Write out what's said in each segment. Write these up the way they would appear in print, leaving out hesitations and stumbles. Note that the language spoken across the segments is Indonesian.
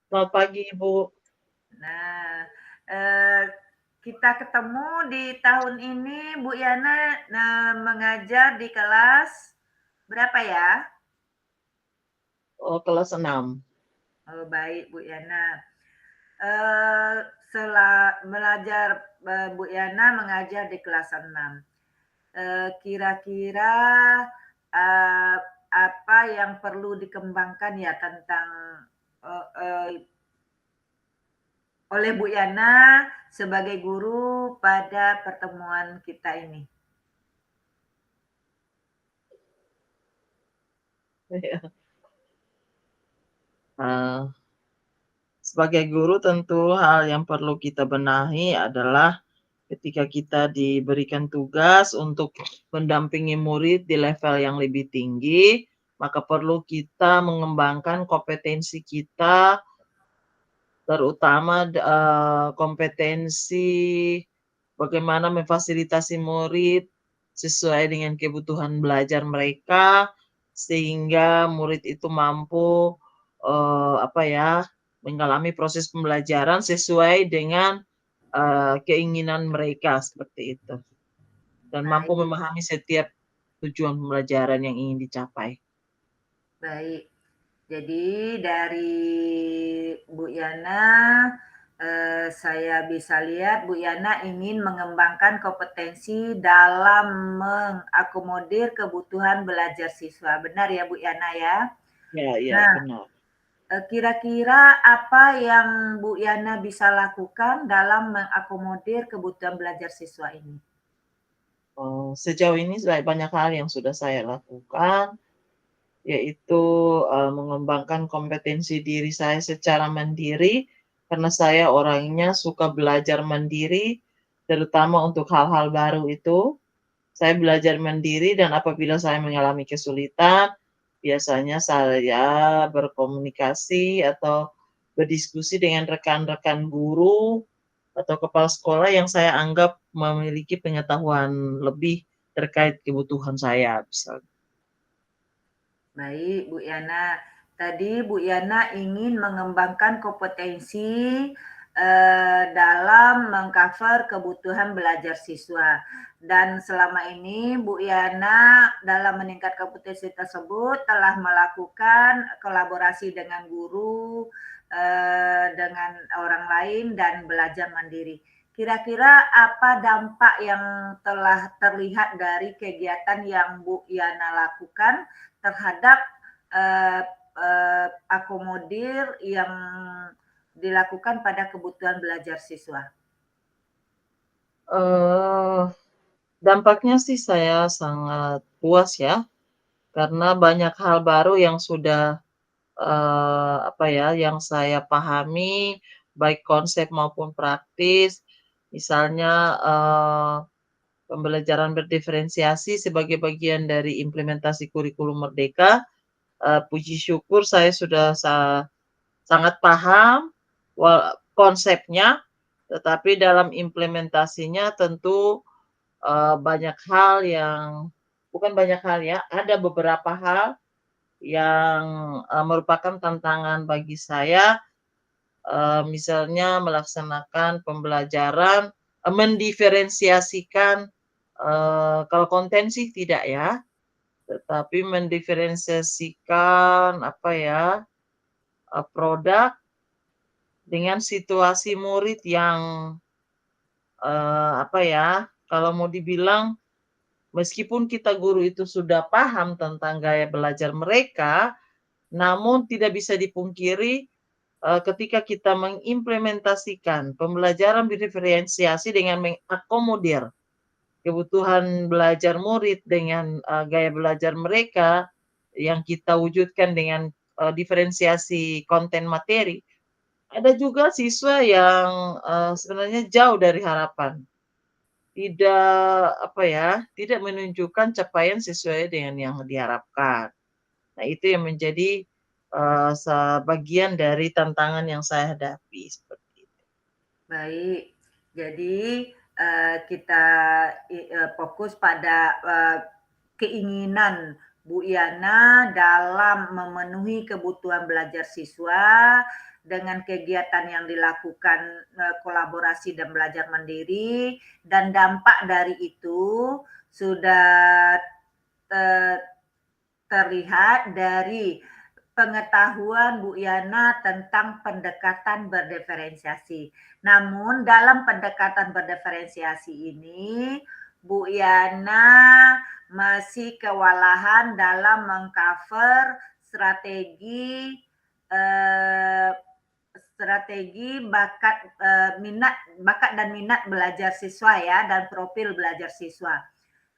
Selamat pagi, Ibu. Nah, eee, kita ketemu di tahun ini Bu Yana, mengajar di kelas berapa ya? Oh, kelas 6. Oh baik Bu Yana. Eee, belajar, Bu Yana mengajar di kelas 6. Kira-kira, eee, apa yang perlu dikembangkan ya tentang, eee eee, oleh Bu Yana sebagai guru pada pertemuan kita ini? Iya. Eee, Sebagai guru tentu hal yang perlu kita benahi adalah ketika kita diberikan tugas untuk mendampingi murid di level yang lebih tinggi, maka perlu kita mengembangkan kompetensi kita, terutama kompetensi bagaimana memfasilitasi murid sesuai dengan kebutuhan belajar mereka, sehingga murid itu mampu, apa ya, mengalami proses pembelajaran sesuai dengan, keinginan mereka, seperti itu. Dan mampu Baik. memahami setiap tujuan pembelajaran yang ingin dicapai. Baik. Jadi dari Bu Yana, saya bisa lihat Bu Yana ingin mengembangkan kompetensi dalam mengakomodir kebutuhan belajar siswa. Benar ya Bu Yana ya? Ya, iya, Nah, benar. kira-kira apa yang Bu Yana bisa lakukan dalam mengakomodir kebutuhan belajar siswa ini? Sejauh ini banyak hal yang sudah saya lakukan, yaitu, mengembangkan kompetensi diri saya secara mandiri, karena saya orangnya suka belajar mandiri, terutama untuk hal-hal baru itu. Saya belajar mandiri dan apabila saya mengalami kesulitan, biasanya saya berkomunikasi atau berdiskusi dengan rekan-rekan guru atau kepala sekolah yang saya anggap memiliki pengetahuan lebih terkait kebutuhan saya, misalnya. Baik, Bu Yana. Tadi Bu Yana ingin mengembangkan kompetensi dalam mengcover kebutuhan belajar siswa. Dan selama ini Bu Yana dalam meningkat kompetensi tersebut telah melakukan kolaborasi dengan guru, dengan orang lain dan belajar mandiri. Kira-kira apa dampak yang telah terlihat dari kegiatan yang Bu Yana lakukan terhadap eh, akomodir yang dilakukan pada kebutuhan belajar siswa. Eee, Dampaknya sih saya sangat puas ya, karena banyak hal baru yang sudah, apa ya, yang saya pahami, baik konsep maupun praktis. Misalnya, pembelajaran berdiferensiasi sebagai bagian dari implementasi kurikulum Merdeka, puji syukur saya sudah sangat paham konsepnya, tetapi dalam implementasinya tentu banyak hal yang bukan banyak hal ya, ada beberapa hal yang, merupakan tantangan bagi saya, misalnya melaksanakan pembelajaran, mendiferensiasikan, kalau konten sih tidak ya, tetapi mendiferensiasikan apa ya, produk dengan situasi murid yang, apa ya, kalau mau dibilang meskipun kita guru itu sudah paham tentang gaya belajar mereka, namun tidak bisa dipungkiri, ketika kita mengimplementasikan pembelajaran berdiferensiasi dengan mengakomodir kebutuhan belajar murid dengan, gaya belajar mereka, yang kita wujudkan dengan, diferensiasi konten materi, ada juga siswa yang, sebenarnya jauh dari harapan. Tidak, apa ya, tidak menunjukkan capaian sesuai dengan yang diharapkan. Nah, itu yang menjadi, sebagian dari tantangan yang saya hadapi, seperti itu. Baik, jadi kita fokus pada keinginan Bu Yana dalam memenuhi kebutuhan belajar siswa dengan kegiatan yang dilakukan kolaborasi dan belajar mandiri, dan dampak dari itu sudah terlihat dari pengetahuan Bu Yana tentang pendekatan berdiferensiasi. Namun dalam pendekatan berdiferensiasi ini, Bu Yana masih kewalahan dalam mengcover strategi bakat dan minat belajar siswa ya, dan profil belajar siswa.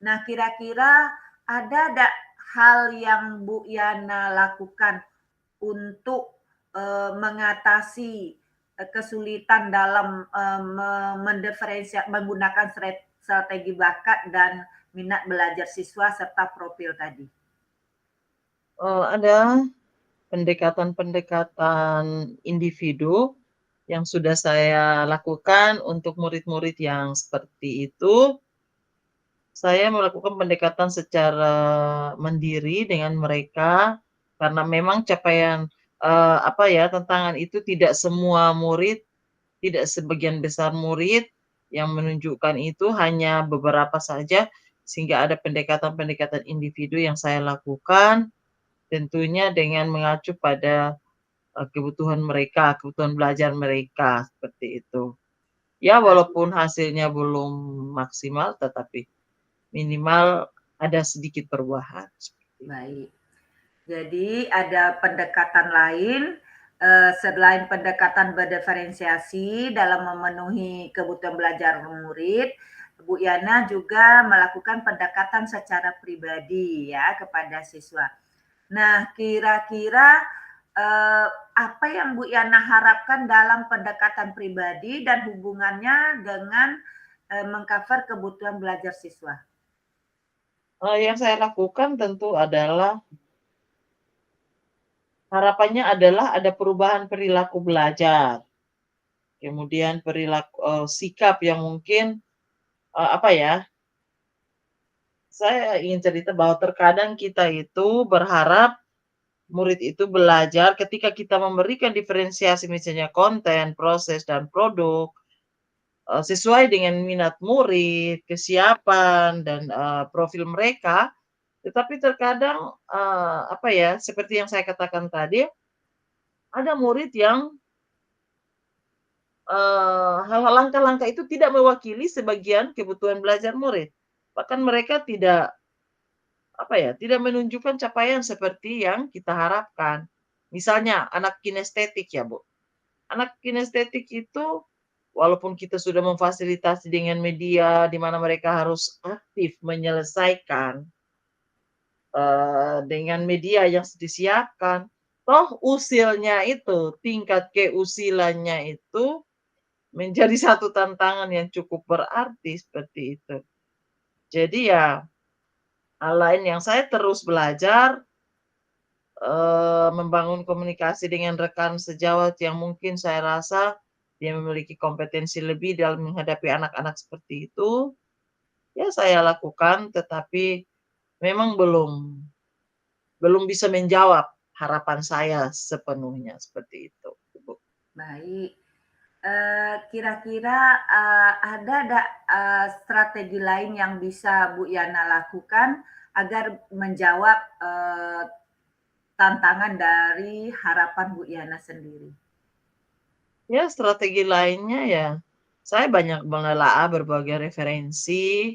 Nah, kira-kira ada nggak hal yang Bu Yana lakukan untuk mengatasi kesulitan dalam menggunakan strategi bakat dan minat belajar siswa serta profil tadi? Ada pendekatan-pendekatan individu yang sudah saya lakukan untuk murid-murid yang seperti itu. Saya melakukan pendekatan secara mandiri dengan mereka, karena memang capaian, tantangan itu tidak semua murid, tidak sebagian besar murid yang menunjukkan itu, hanya beberapa saja, sehingga ada pendekatan-pendekatan individu yang saya lakukan, tentunya dengan mengacu pada, kebutuhan mereka, kebutuhan belajar mereka, seperti itu. Ya, walaupun hasilnya belum maksimal, tetapi minimal ada sedikit perubahan. Baik. Jadi ada pendekatan lain selain pendekatan berdiferensiasi dalam memenuhi kebutuhan belajar murid, Bu Yana juga melakukan pendekatan secara pribadi ya kepada siswa. Nah, kira-kira apa yang Bu Yana harapkan dalam pendekatan pribadi dan hubungannya dengan mengcover kebutuhan belajar siswa? Yang saya lakukan tentu adalah harapannya adalah ada perubahan perilaku belajar, kemudian sikap yang mungkin, saya ingin cerita bahwa terkadang kita itu berharap murid itu belajar ketika kita memberikan diferensiasi misalnya konten, proses, dan produk, sesuai dengan minat murid, kesiapan, dan profil mereka. Tetapi terkadang, seperti yang saya katakan tadi, ada murid yang hal-hal langkah-langkah itu tidak mewakili sebagian kebutuhan belajar murid. Bahkan mereka tidak menunjukkan capaian seperti yang kita harapkan. Misalnya anak kinestetik ya, Bu. Anak kinestetik itu walaupun kita sudah memfasilitasi dengan media di mana mereka harus aktif menyelesaikan dengan media yang disiapkan, toh usilnya itu, tingkat keusilannya itu menjadi satu tantangan yang cukup berarti seperti itu. Jadi ya, hal lain yang saya terus belajar, membangun komunikasi dengan rekan sejawat yang mungkin saya rasa dia memiliki kompetensi lebih dalam menghadapi anak-anak seperti itu, ya saya lakukan, tetapi memang belum bisa menjawab harapan saya sepenuhnya, seperti itu, Ibu. Baik. Kira-kira ada nggak strategi lain yang bisa Bu Yana lakukan agar menjawab tantangan dari harapan Bu Yana sendiri? Ya, strategi lainnya ya, saya banyak menelaah berbagai referensi,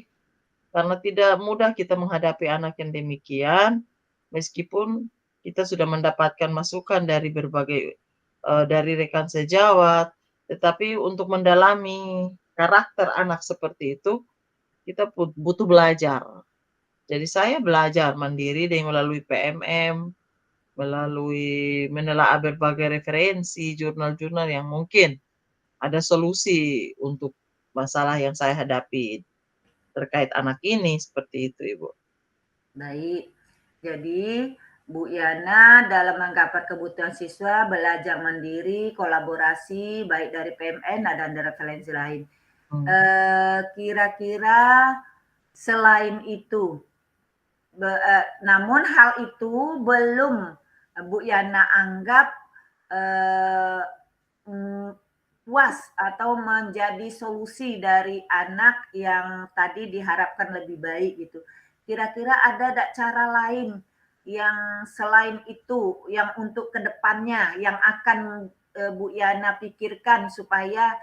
karena tidak mudah kita menghadapi anak yang demikian, meskipun kita sudah mendapatkan masukan dari dari rekan sejawat, tetapi untuk mendalami karakter anak seperti itu, kita butuh belajar. Jadi saya belajar mandiri dengan melalui PMM, melalui menelaah berbagai referensi, jurnal-jurnal yang mungkin ada solusi untuk masalah yang saya hadapi terkait anak ini, seperti itu, Ibu. Baik. Jadi Bu Yana dalam menggapai kebutuhan siswa belajar mandiri, kolaborasi baik dari PMN dan dari referensi lain. Hmm. Kira-kira selain itu namun hal itu belum Bu Yana anggap puas atau menjadi solusi dari anak yang tadi diharapkan lebih baik gitu. Kira-kira ada nggak cara lain yang selain itu, yang untuk kedepannya yang akan Bu Yana pikirkan supaya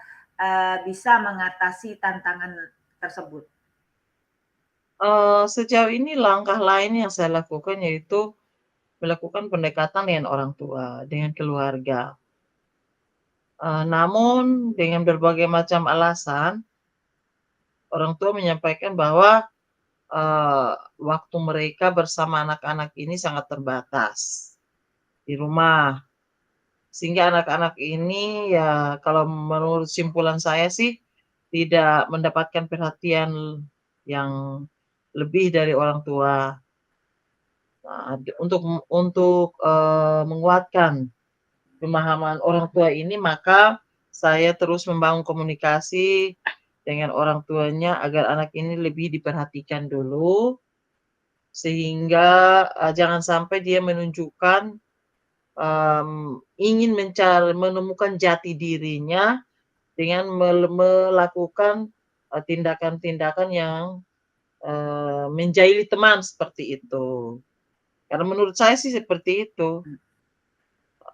bisa mengatasi tantangan tersebut? Sejauh ini langkah lain yang saya lakukan yaitu melakukan pendekatan dengan orang tua, dengan keluarga. Namun dengan berbagai macam alasan, orang tua menyampaikan bahwa, waktu mereka bersama anak-anak ini sangat terbatas di rumah. Sehingga anak-anak ini ya kalau menurut simpulan saya sih, tidak mendapatkan perhatian yang lebih dari orang tua. Nah, untuk menguatkan pemahaman orang tua ini, maka saya terus membangun komunikasi dengan orang tuanya agar anak ini lebih diperhatikan dulu, sehingga, jangan sampai dia menunjukkan, ingin menemukan jati dirinya dengan melakukan, tindakan-tindakan yang, menjahili teman, seperti itu. Karena menurut saya sih seperti itu.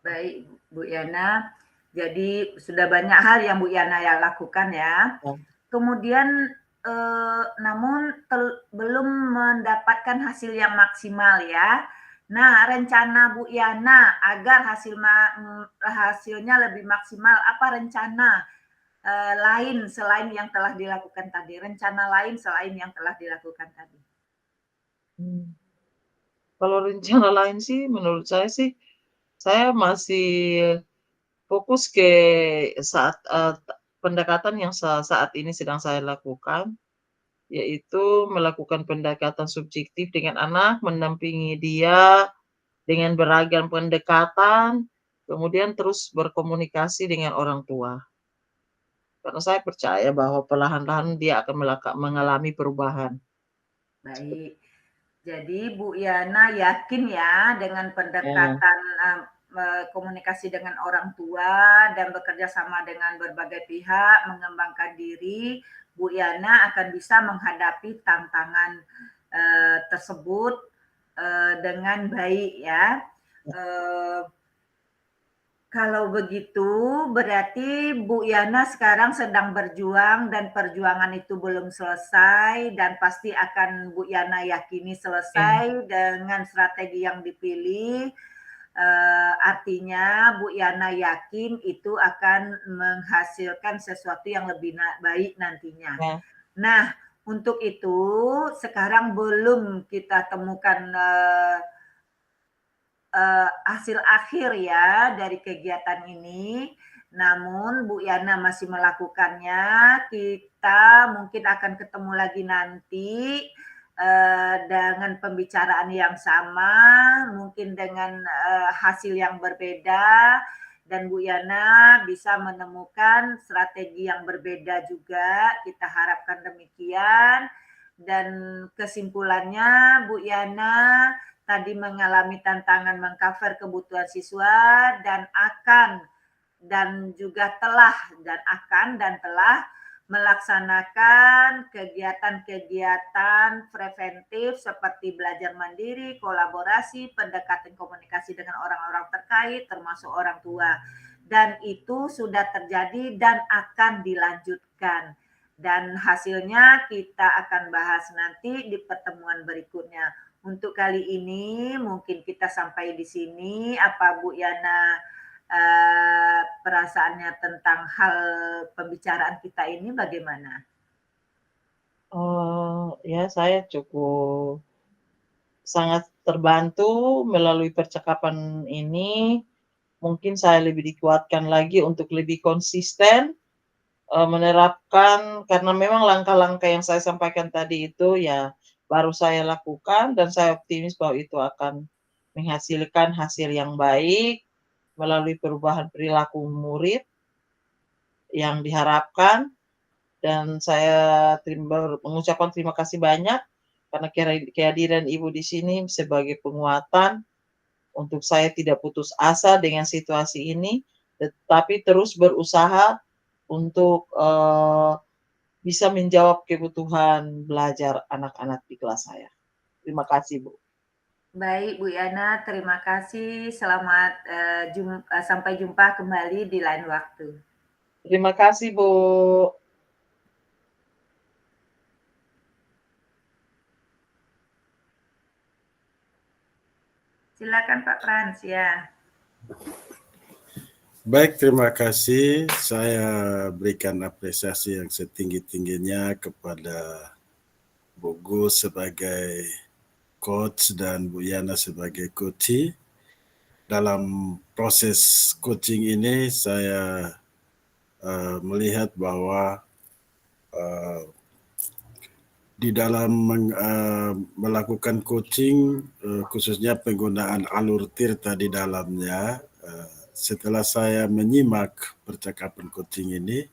Baik, Bu Yana. Jadi sudah banyak hal yang Bu Yana yang lakukan ya. Ya. Kemudian namun belum mendapatkan hasil yang maksimal ya. Nah, rencana Bu Yana agar hasilnya lebih maksimal, apa rencana lain selain yang telah dilakukan tadi? Rencana lain selain yang telah dilakukan tadi? Mmm. Kalau rencana lain sih menurut saya sih, saya masih fokus ke saat pendekatan yang saat ini sedang saya lakukan, yaitu melakukan pendekatan subjektif dengan anak, mendampingi dia dengan beragam pendekatan, kemudian terus berkomunikasi dengan orang tua. Karena saya percaya bahwa perlahan-lahan dia akan mengalami perubahan. Baik. Jadi Bu Yana yakin ya dengan Ya, pendekatan komunikasi dengan orang tua dan bekerja sama dengan berbagai pihak, mengembangkan diri, Bu Yana akan bisa menghadapi tantangan tersebut dengan baik ya. Eh, Kalau begitu, berarti Bu Yana sekarang sedang berjuang dan perjuangan itu belum selesai dan pasti akan Bu Yana yakini ya, selesai dengan strategi yang dipilih. Artinya Bu Yana yakin itu akan menghasilkan sesuatu yang lebih baik nantinya. ya. Nah, untuk itu sekarang belum kita temukan hasil akhir ya dari kegiatan ini. Namun Bu Yana masih melakukannya. Kita mungkin akan ketemu lagi nanti dengan pembicaraan yang sama, mungkin dengan hasil yang berbeda, dan Bu Yana bisa menemukan strategi yang berbeda juga. Kita harapkan demikian. Dan kesimpulannya, Bu Yana tadi mengalami tantangan mengcover kebutuhan siswa dan juga telah melaksanakan kegiatan-kegiatan preventif seperti belajar mandiri, kolaborasi, pendekatan komunikasi dengan orang-orang terkait termasuk orang tua. Dan itu sudah terjadi dan akan dilanjutkan. Dan hasilnya kita akan bahas nanti di pertemuan berikutnya. Untuk kali ini mungkin kita sampai di sini. Apa Bu Yana perasaannya tentang hal pembicaraan kita ini bagaimana? Ya saya cukup sangat terbantu melalui percakapan ini. Mungkin saya lebih dikuatkan lagi untuk lebih konsisten, menerapkan karena memang langkah-langkah yang saya sampaikan tadi itu ya baru saya lakukan dan saya optimis bahwa itu akan menghasilkan hasil yang baik melalui perubahan perilaku murid yang diharapkan dan saya mengucapkan terima kasih banyak karena kehadiran Ibu di sini sebagai penguatan untuk saya tidak putus asa dengan situasi ini, tetapi terus berusaha untuk bisa menjawab kebutuhan belajar anak-anak di kelas saya. Terima kasih, Bu. Baik, Bu Yana, terima kasih. Selamat sampai jumpa kembali di lain waktu. Terima kasih, Bu. Silakan Pak Frans ya. Baik, terima kasih. Saya berikan apresiasi yang setinggi-tingginya kepada Bu Gus sebagai coach dan Bu Yana sebagai coachee. Dalam proses coaching ini saya melihat bahwa di dalam melakukan coaching, khususnya penggunaan alur tirta di dalamnya, setelah saya menyimak percakapan coaching ini,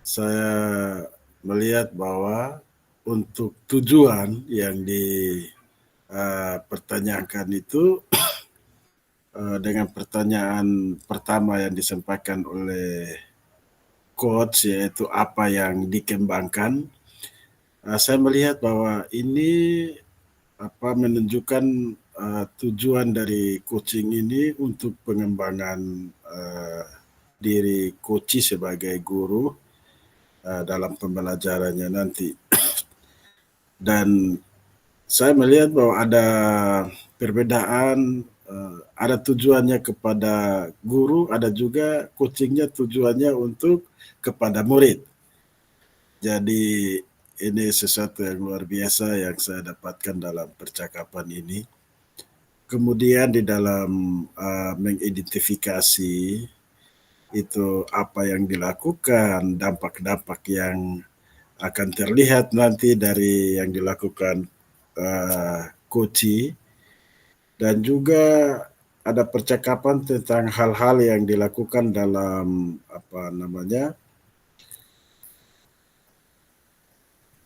saya melihat bahwa untuk tujuan yang dipertanyakan itu dengan pertanyaan pertama yang disampaikan oleh coach, yaitu apa yang dikembangkan, saya melihat bahwa ini menunjukkan tujuan dari coaching ini untuk pengembangan diri coach sebagai guru dalam pembelajarannya nanti. Dan saya melihat bahwa ada perbedaan, ada tujuannya kepada guru, ada juga coachingnya tujuannya untuk kepada murid. Jadi ini sesuatu yang luar biasa yang saya dapatkan dalam percakapan ini. Kemudian di dalam mengidentifikasi itu apa yang dilakukan, dampak-dampak yang akan terlihat nanti dari yang dilakukan coachee, dan juga ada percakapan tentang hal-hal yang dilakukan dalam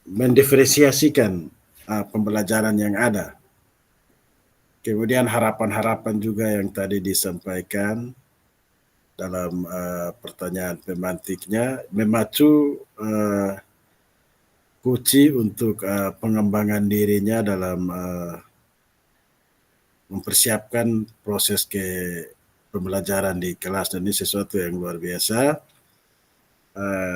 mendiferensiasikan pembelajaran yang ada. Kemudian harapan-harapan juga yang tadi disampaikan dalam pertanyaan pemantiknya memacu coachee untuk pengembangan dirinya dalam mempersiapkan proses ke pembelajaran di kelas, dan ini sesuatu yang luar biasa.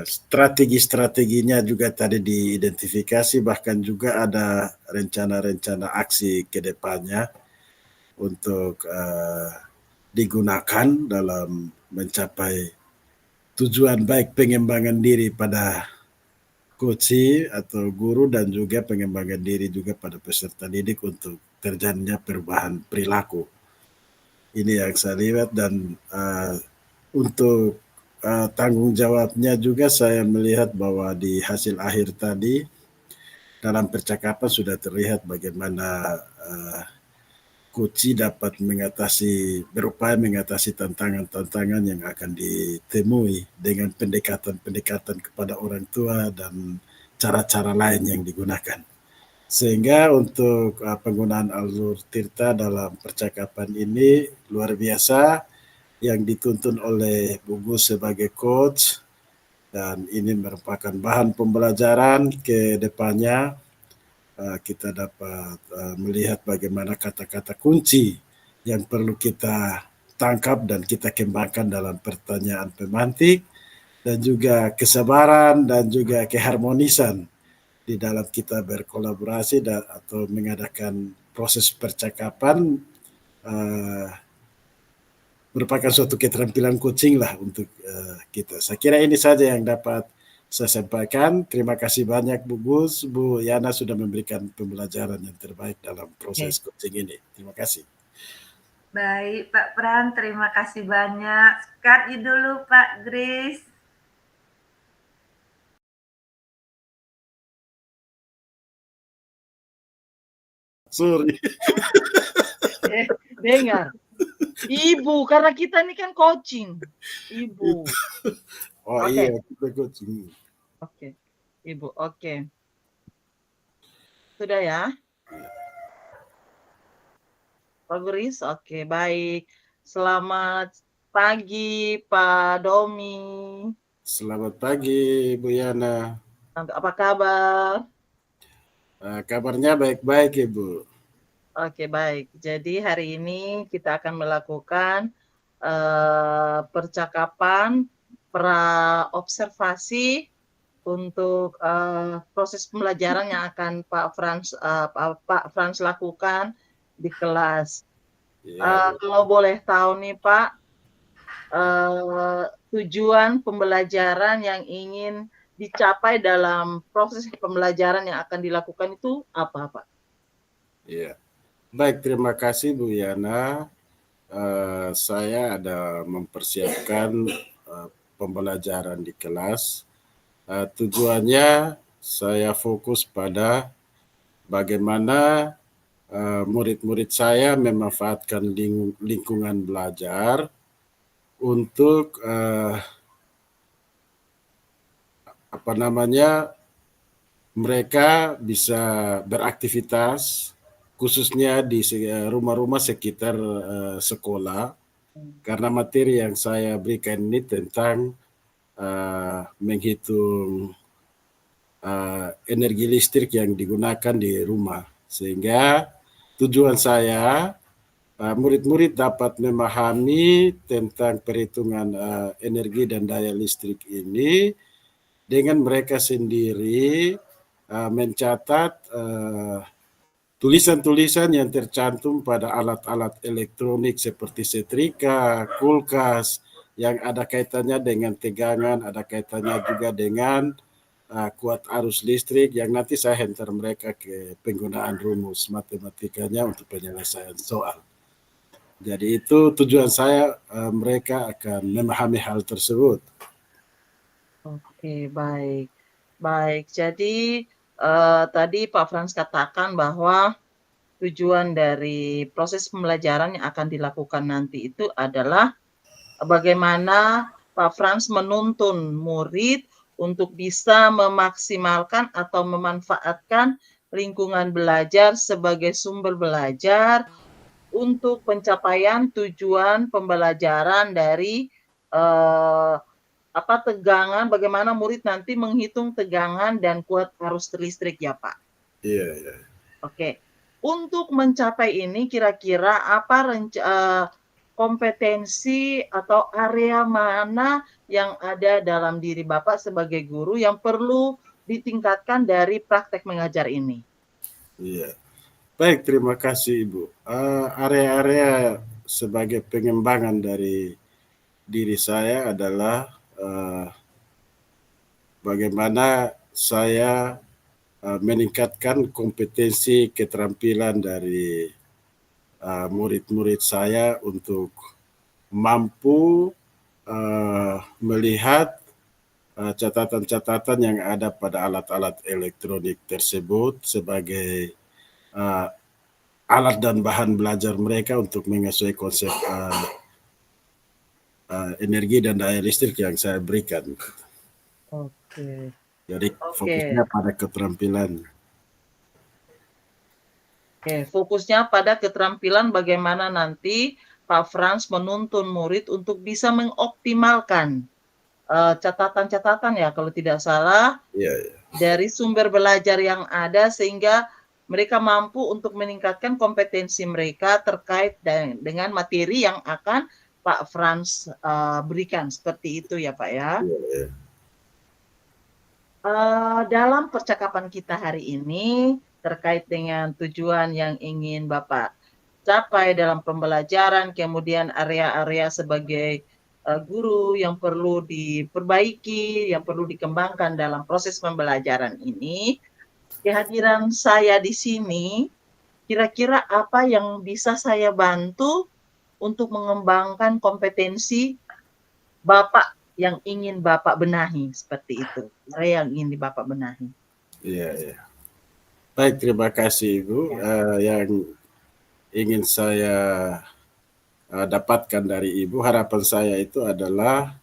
Strategi-strateginya juga tadi diidentifikasi, bahkan juga ada rencana-rencana aksi ke depannya untuk digunakan dalam mencapai tujuan baik pengembangan diri pada coachee atau guru dan juga pengembangan diri juga pada peserta didik untuk terjadinya perubahan perilaku. Ini yang saya lihat, dan untuk tanggung jawabnya juga saya melihat bahwa di hasil akhir tadi dalam percakapan sudah terlihat bagaimana coachee dapat berupaya mengatasi tantangan-tantangan yang akan ditemui dengan pendekatan-pendekatan kepada orang tua dan cara-cara lain yang digunakan. Sehingga untuk penggunaan alur tirta dalam percakapan ini luar biasa yang dituntun oleh Bu Gus sebagai coach, dan ini merupakan bahan pembelajaran ke depannya. Kita dapat melihat bagaimana kata-kata kunci yang perlu kita tangkap dan kita kembangkan dalam pertanyaan pemantik, dan juga kesabaran dan juga keharmonisan di dalam kita berkolaborasi atau mengadakan proses percakapan merupakan suatu keterampilan coaching lah untuk kita. Saya kira ini saja yang dapat saya sampaikan. Terima kasih banyak Bu Gus, Bu Yana sudah memberikan pembelajaran yang terbaik dalam proses coaching ini. Terima kasih. Baik Pak Pran, terima kasih banyak. Cut dulu Pak Grace. Sorry. Dengar. Ibu, karena kita ini kan coaching. Ibu. Oh iya, kita coaching. Oke. Ibu, oke. Sudah ya? Pak Guris? Oke, baik. Selamat pagi, Pak Domi. Selamat pagi, Bu Yana. Apa kabar? Kabarnya baik-baik, Ibu. Oke, baik. Jadi hari ini kita akan melakukan percakapan pra-observasi untuk proses pembelajaran yang akan Pak Frans lakukan di kelas. Ya, Kalau boleh tahu nih Pak, tujuan pembelajaran yang ingin dicapai dalam proses pembelajaran yang akan dilakukan itu apa, Pak? ya. Baik, terima kasih Bu Yana. Saya ada mempersiapkan pembelajaran di kelas. Tujuannya saya fokus pada bagaimana murid-murid saya memanfaatkan lingkungan belajar untuk mereka bisa beraktivitas khususnya di rumah-rumah sekitar sekolah, karena materi yang saya berikan ini tentang menghitung energi listrik yang digunakan di rumah, sehingga tujuan saya murid-murid dapat memahami tentang perhitungan energi dan daya listrik ini dengan mereka sendiri mencatat tulisan-tulisan yang tercantum pada alat-alat elektronik seperti setrika, kulkas, yang ada kaitannya dengan tegangan, ada kaitannya juga dengan kuat arus listrik, yang nanti saya hantar mereka ke penggunaan rumus matematikanya untuk penyelesaian soal. Jadi itu tujuan saya, mereka akan memahami hal tersebut. Oke, baik. Baik, jadi tadi Pak Frans katakan bahwa tujuan dari proses pembelajaran yang akan dilakukan nanti itu adalah bagaimana Pak Frans menuntun murid untuk bisa memaksimalkan atau memanfaatkan lingkungan belajar sebagai sumber belajar untuk pencapaian tujuan pembelajaran dari tegangan, bagaimana murid nanti menghitung tegangan dan kuat arus listrik ya Pak. Iya, iya. Oke. Untuk mencapai ini kira-kira apa kompetensi atau area mana yang ada dalam diri Bapak sebagai guru yang perlu ditingkatkan dari praktek mengajar ini? Iya. Baik, terima kasih Ibu. Area-area sebagai pengembangan dari diri saya adalah bagaimana saya meningkatkan kompetensi keterampilan dari murid-murid saya untuk mampu melihat catatan-catatan yang ada pada alat-alat elektronik tersebut sebagai alat dan bahan belajar mereka untuk menyesuaikan konsep energi dan daya listrik yang saya berikan. Oke. Jadi fokusnya pada keterampilan. Oke, fokusnya pada keterampilan bagaimana nanti Pak Frans menuntun murid untuk bisa mengoptimalkan catatan-catatan ya kalau tidak salah dari sumber belajar yang ada sehingga mereka mampu untuk meningkatkan kompetensi mereka terkait dengan materi yang akan Pak Frans berikan, seperti itu ya Pak ya. Dalam percakapan kita hari ini terkait dengan tujuan yang ingin Bapak capai dalam pembelajaran, kemudian area-area sebagai guru yang perlu diperbaiki, yang perlu dikembangkan dalam proses pembelajaran ini. Kehadiran saya di sini, kira-kira apa yang bisa saya bantu untuk mengembangkan kompetensi Bapak yang ingin Bapak benahi, seperti itu. Yang ingin Bapak benahi. Iya, iya. Baik, terima kasih Ibu. Yang ingin saya dapatkan dari Ibu, harapan saya itu adalah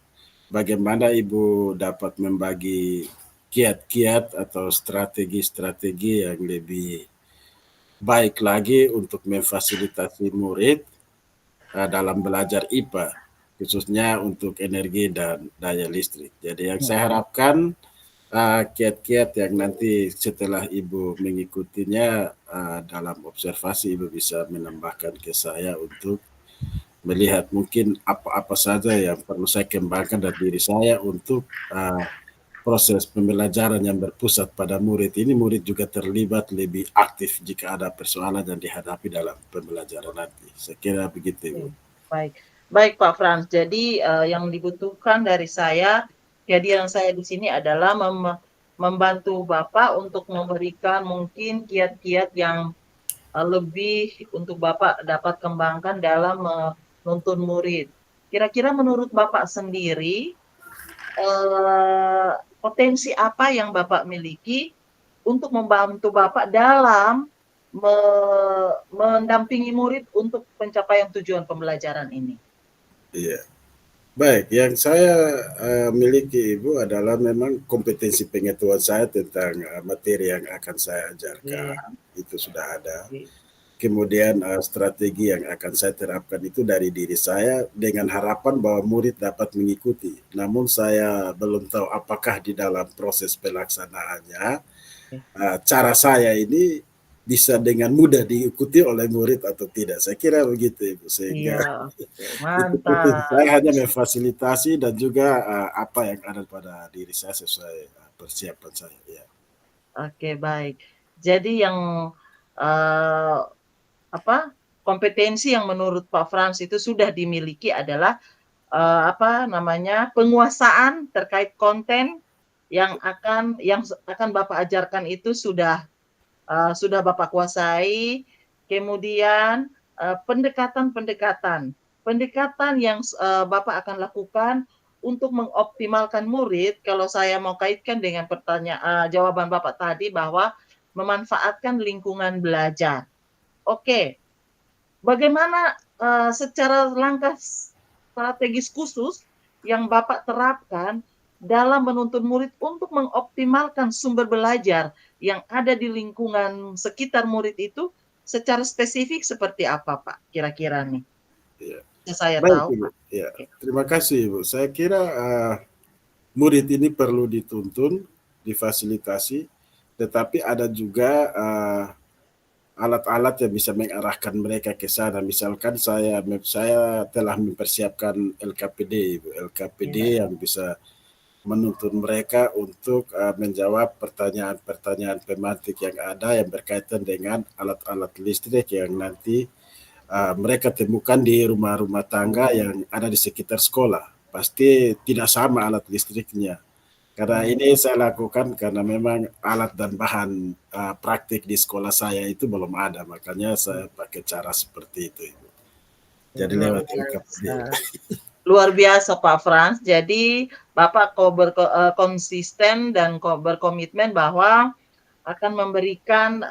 bagaimana Ibu dapat membagi kiat-kiat atau strategi-strategi yang lebih baik lagi untuk memfasilitasi murid dalam belajar IPA, khususnya untuk energi dan daya listrik. Jadi yang saya harapkan kiat-kiat yang nanti setelah Ibu mengikutinya dalam observasi Ibu bisa menambahkan ke saya untuk melihat mungkin apa-apa saja yang perlu saya kembangkan dari diri saya untuk proses pembelajaran yang berpusat pada murid ini, murid juga terlibat lebih aktif jika ada persoalan yang dihadapi dalam pembelajaran nanti. Saya kira begitu, Ibu. Baik, baik Pak Frans. Jadi yang dibutuhkan dari saya, kehadiran saya di sini adalah membantu Bapak untuk memberikan mungkin kiat-kiat yang lebih untuk Bapak dapat kembangkan dalam menuntun murid. Kira-kira menurut Bapak sendiri, potensi apa yang Bapak miliki untuk membantu Bapak dalam mendampingi murid untuk pencapaian tujuan pembelajaran ini? Iya. Baik, yang saya miliki Ibu adalah memang kompetensi pengetahuan saya tentang materi yang akan saya ajarkan, itu sudah ada. Kemudian strategi yang akan saya terapkan itu dari diri saya dengan harapan bahwa murid dapat mengikuti. Namun saya belum tahu apakah di dalam proses pelaksanaannya cara saya ini bisa dengan mudah diikuti oleh murid atau tidak. Saya kira begitu Ibu, sehingga mantap. saya hanya memfasilitasi dan juga apa yang ada pada diri saya sesuai persiapan saya. Ya. Oke, baik. Jadi yang kompetensi yang menurut Pak Frans itu sudah dimiliki adalah penguasaan terkait konten yang akan Bapak ajarkan itu sudah Bapak kuasai. Kemudian pendekatan yang Bapak akan lakukan untuk mengoptimalkan murid. Kalau saya mau kaitkan dengan jawaban Bapak tadi bahwa memanfaatkan lingkungan belajar. Oke, bagaimana secara langkah strategis khusus yang Bapak terapkan dalam menuntun murid untuk mengoptimalkan sumber belajar yang ada di lingkungan sekitar murid itu secara spesifik seperti apa, Pak? Kira-kira nih. Ya. Saya baik, tahu. Ibu. Ya. Terima kasih, Ibu. Saya kira murid ini perlu dituntun, difasilitasi, tetapi ada juga alat-alat yang bisa mengarahkan mereka ke sana. Misalkan saya telah mempersiapkan LKPD, Ibu. LKPD yang bisa menuntun mereka untuk menjawab pertanyaan-pertanyaan pemantik yang ada yang berkaitan dengan alat-alat listrik yang nanti mereka temukan di rumah-rumah tangga yang ada di sekitar sekolah. Pasti tidak sama alat listriknya. Karena ini saya lakukan karena memang alat dan bahan praktik di sekolah saya itu belum ada, makanya saya pakai cara seperti itu, Ibu. Jadi lewat LKPD. Luar biasa Pak Frans. Jadi Bapak konsisten dan berkomitmen bahwa akan memberikan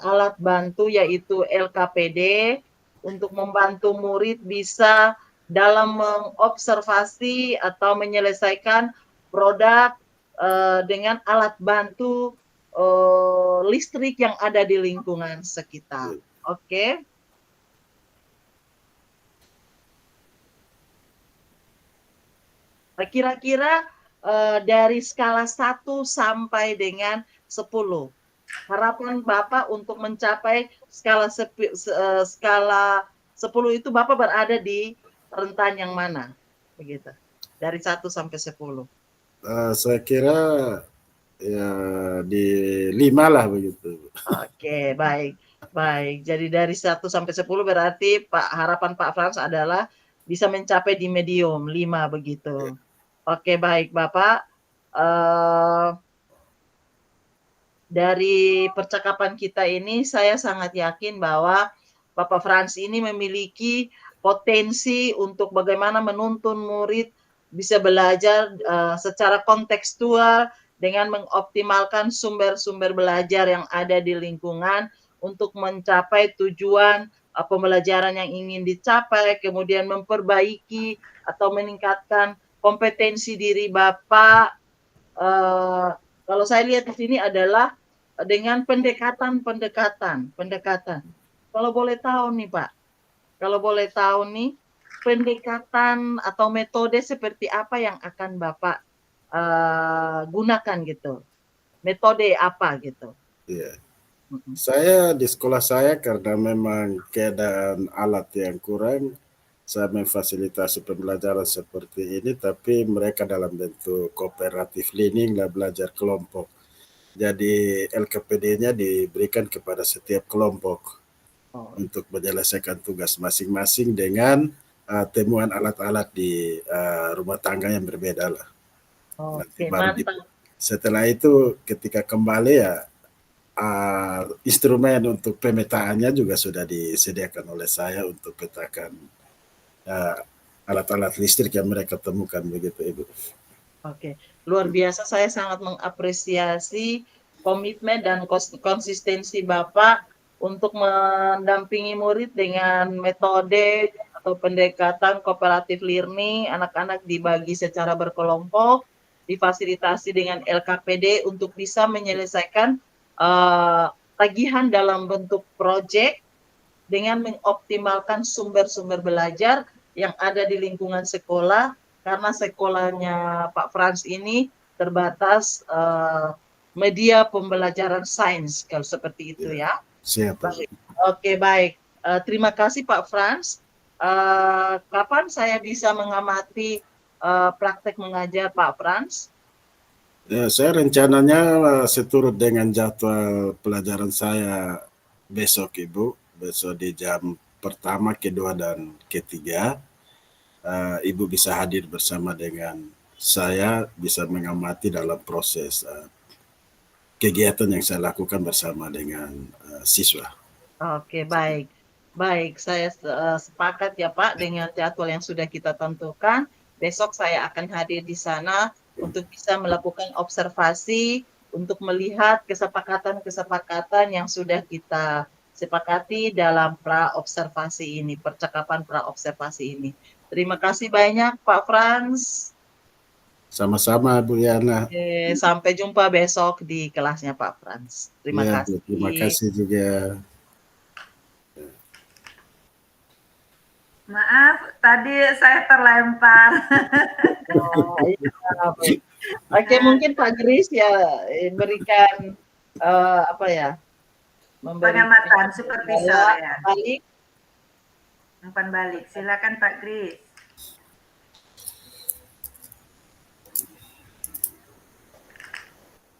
alat bantu yaitu LKPD untuk membantu murid bisa dalam mengobservasi atau menyelesaikan produk dengan alat bantu listrik yang ada di lingkungan sekitar. Oke. Kira-kira dari skala 1 sampai dengan 10, harapan Bapak untuk mencapai skala 10 itu Bapak berada di rentan yang mana? Begitu. Dari 1 sampai 10. Saya kira ya di 5 lah begitu. Oke, baik. Baik. Jadi dari 1 sampai 10 berarti harapan Pak Frans adalah bisa mencapai di medium 5 begitu. Oke, baik Bapak. Dari percakapan kita ini saya sangat yakin bahwa Bapak Frans ini memiliki potensi untuk bagaimana menuntun murid bisa belajar secara kontekstual dengan mengoptimalkan sumber-sumber belajar yang ada di lingkungan untuk mencapai tujuan pembelajaran yang ingin dicapai, kemudian memperbaiki atau meningkatkan kompetensi diri Bapak Kalau saya lihat di sini adalah dengan pendekatan. Kalau boleh tahu nih Pak, pendekatan atau metode seperti apa yang akan Bapak gunakan gitu? Metode apa gitu? Iya. Saya di sekolah saya karena memang keadaan alat yang kurang, saya memfasilitasi pembelajaran seperti ini, tapi mereka dalam bentuk cooperative learning lah, belajar kelompok. Jadi LKPD-nya diberikan kepada setiap kelompok untuk menyelesaikan tugas masing-masing dengan temuan alat-alat di rumah tangga yang berbeda lah. Oke, mantap. Setelah itu ketika kembali ya instrumen untuk pemetaannya juga sudah disediakan oleh saya untuk petakan alat-alat listrik yang mereka temukan begitu Ibu. Oke, luar biasa, saya sangat mengapresiasi komitmen dan konsistensi Bapak untuk mendampingi murid dengan metode atau pendekatan cooperative learning. Anak-anak dibagi secara berkelompok, difasilitasi dengan LKPD untuk bisa menyelesaikan tagihan dalam bentuk proyek dengan mengoptimalkan sumber-sumber belajar yang ada di lingkungan sekolah, karena sekolahnya Pak Frans ini terbatas media pembelajaran sains, kalau seperti itu ya. Siap. Baik. Oke, baik. Terima kasih Pak Frans. Kapan saya bisa mengamati praktek mengajar Pak Frans? Ya, saya rencananya seturut dengan jadwal pelajaran saya besok Ibu, besok di jam pertama, kedua, dan ketiga. Ibu bisa hadir bersama dengan saya, bisa mengamati dalam proses kegiatan yang saya lakukan bersama dengan siswa. Oke, baik. Baik, saya sepakat ya Pak dengan jadwal yang sudah kita tentukan. Besok saya akan hadir di sana untuk bisa melakukan observasi, untuk melihat kesepakatan-kesepakatan yang sudah kita sepakati dalam pra-observasi ini, percakapan pra-observasi ini. Terima kasih banyak Pak Frans. Sama-sama Bu Yana. Sampai jumpa besok di kelasnya Pak Frans. Terima kasih. Terima kasih juga. Maaf, tadi saya terlempar. Oke, mungkin Pak Gris ya berikan pengamatan supervisor ya. Balik. Umpan balik. Silakan Pak Gris.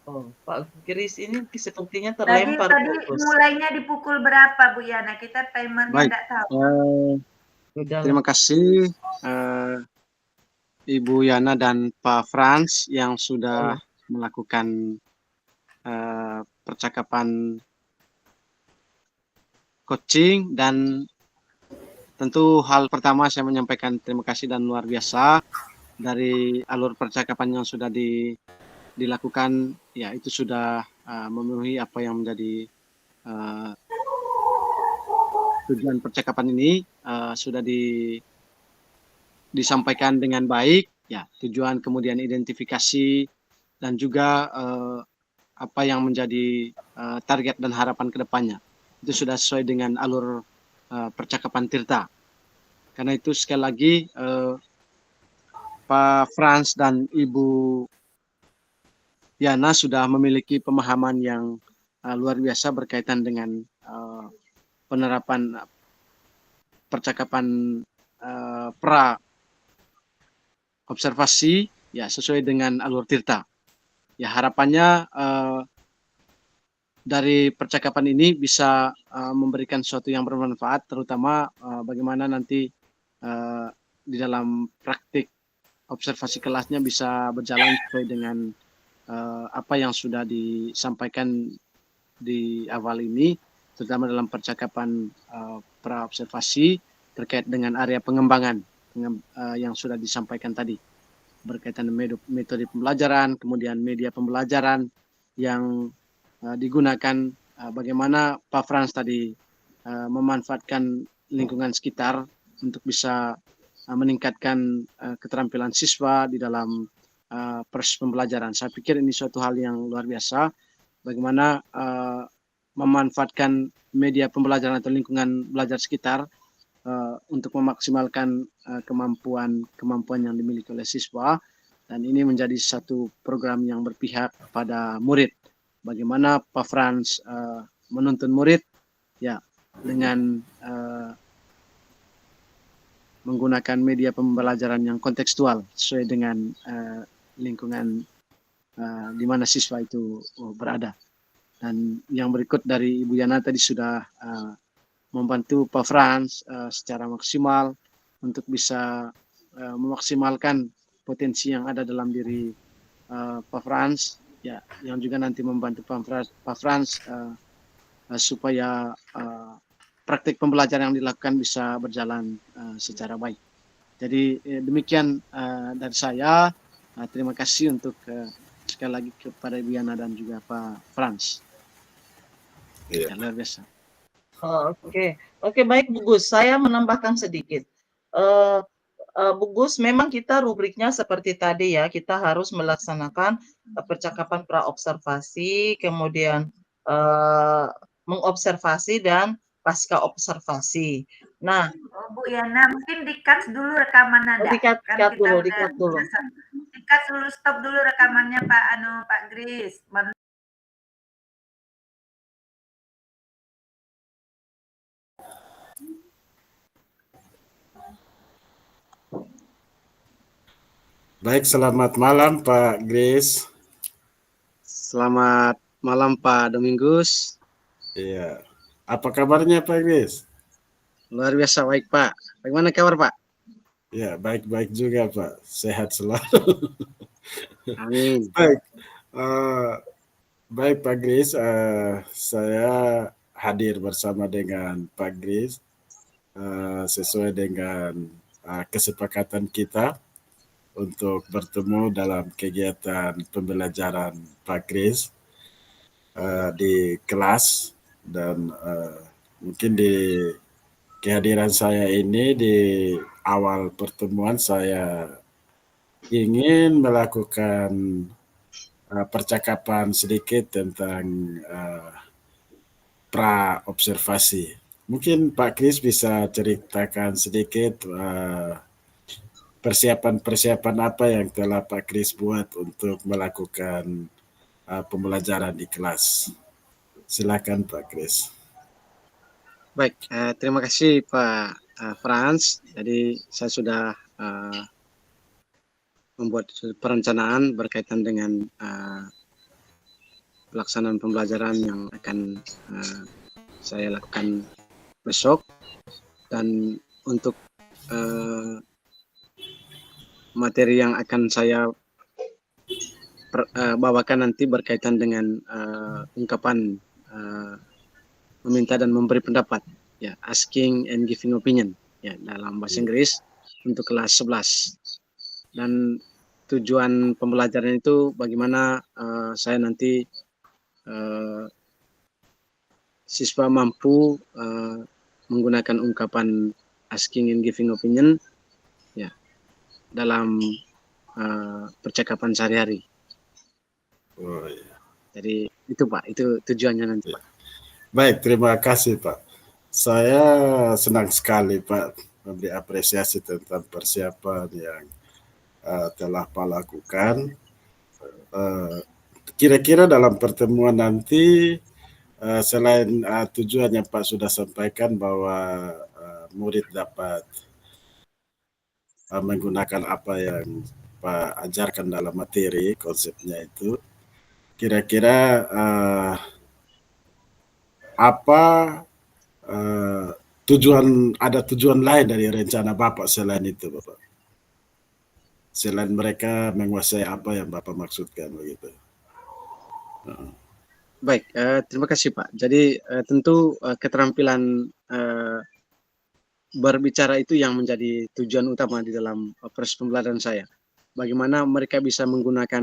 Oh, Pak Gris ini sepertinya terlempar. Tadi mulainya di pukul berapa Bu Yana? Kita timernya tidak tahu. Terima kasih Ibu Yana dan Pak Frans yang sudah melakukan percakapan coaching, dan tentu hal pertama saya menyampaikan terima kasih dan luar biasa dari alur percakapan yang sudah dilakukan, ya itu sudah memenuhi apa yang menjadi tujuan percakapan ini, sudah disampaikan dengan baik, ya tujuan kemudian identifikasi dan juga apa yang menjadi target dan harapan kedepannya itu sudah sesuai dengan alur percakapan Tirta. Karena itu sekali lagi Pak Frans dan Ibu Yana sudah memiliki pemahaman yang luar biasa berkaitan dengan penerapan percakapan pra observasi ya sesuai dengan alur Tirta. Ya harapannya dari percakapan ini bisa memberikan sesuatu yang bermanfaat, terutama bagaimana nanti di dalam praktik observasi kelasnya bisa berjalan sesuai dengan apa yang sudah disampaikan di awal ini, terutama dalam percakapan pra-observasi terkait dengan area pengembangan yang sudah disampaikan tadi, berkaitan dengan metode pembelajaran, kemudian media pembelajaran yang digunakan, bagaimana Pak Frans tadi memanfaatkan lingkungan sekitar untuk bisa meningkatkan keterampilan siswa di dalam proses pembelajaran. Saya pikir ini suatu hal yang luar biasa, bagaimana memanfaatkan media pembelajaran atau lingkungan belajar sekitar untuk memaksimalkan kemampuan yang dimiliki oleh siswa, dan ini menjadi satu program yang berpihak pada murid. Bagaimana Pak Frans menuntun murid ya dengan menggunakan media pembelajaran yang kontekstual sesuai dengan lingkungan di mana siswa itu berada. Dan yang berikut dari Ibu Yana tadi sudah membantu Pak Frans secara maksimal untuk bisa memaksimalkan potensi yang ada dalam diri Pak Frans, ya, yang juga nanti membantu Pak Frans supaya praktik pembelajaran yang dilakukan bisa berjalan secara baik. Jadi demikian dari saya. Terima kasih untuk sekali lagi kepada Ibu Yana dan juga Pak Frans. Iya. Luar biasa. Oke, baik Bu Gus. Saya menambahkan sedikit. Bu Gus, memang kita rubriknya seperti tadi ya, kita harus melaksanakan percakapan praobservasi, kemudian mengobservasi dan pasca observasi. Nah, Bu Yana, mungkin di-cut dulu rekaman Anda. di-cut dulu. Di-cut dulu, stop dulu rekamannya Pak Gris. Baik, selamat malam Pak Gris. Selamat malam Pak Domingus. Iya. Apa kabarnya Pak Gris? Luar biasa baik Pak. Bagaimana kabar Pak? Ya, baik-baik juga Pak. Sehat selalu. Amin. Baik. Baik Pak Gris, saya hadir bersama dengan Pak Gris sesuai dengan kesepakatan kita untuk bertemu dalam kegiatan pembelajaran Pak Gris di kelas, dan mungkin di kehadiran saya ini di awal pertemuan saya ingin melakukan percakapan sedikit tentang pra-observasi. Mungkin Pak Kris bisa ceritakan sedikit persiapan-persiapan apa yang telah Pak Kris buat untuk melakukan pembelajaran di kelas. Silakan Pak Kris. Baik, terima kasih Pak Frans. Jadi saya sudah membuat perencanaan berkaitan dengan pelaksanaan pembelajaran yang akan saya lakukan besok, dan untuk materi yang akan saya bawakan nanti berkaitan dengan ungkapan meminta dan memberi pendapat, ya, asking and giving opinion, ya, dalam bahasa Inggris untuk kelas 11. Dan tujuan pembelajaran itu bagaimana saya nanti siswa mampu menggunakan ungkapan asking and giving opinion, ya, dalam percakapan sehari-hari. Oh, iya. Jadi itu Pak, itu tujuannya nanti Pak. Baik, terima kasih Pak. Saya senang sekali Pak memberi apresiasi tentang persiapan yang telah Pak lakukan. Kira-kira dalam pertemuan nanti, selain tujuan yang Pak sudah sampaikan bahwa murid dapat menggunakan apa yang Pak ajarkan dalam materi, konsepnya itu, kira-kira apa ada tujuan lain dari rencana Bapak selain itu, Bapak? Selain mereka menguasai apa yang Bapak maksudkan begitu. Baik, terima kasih Pak. Jadi tentu keterampilan berbicara itu yang menjadi tujuan utama di dalam proses pembelajaran saya. Bagaimana mereka bisa menggunakan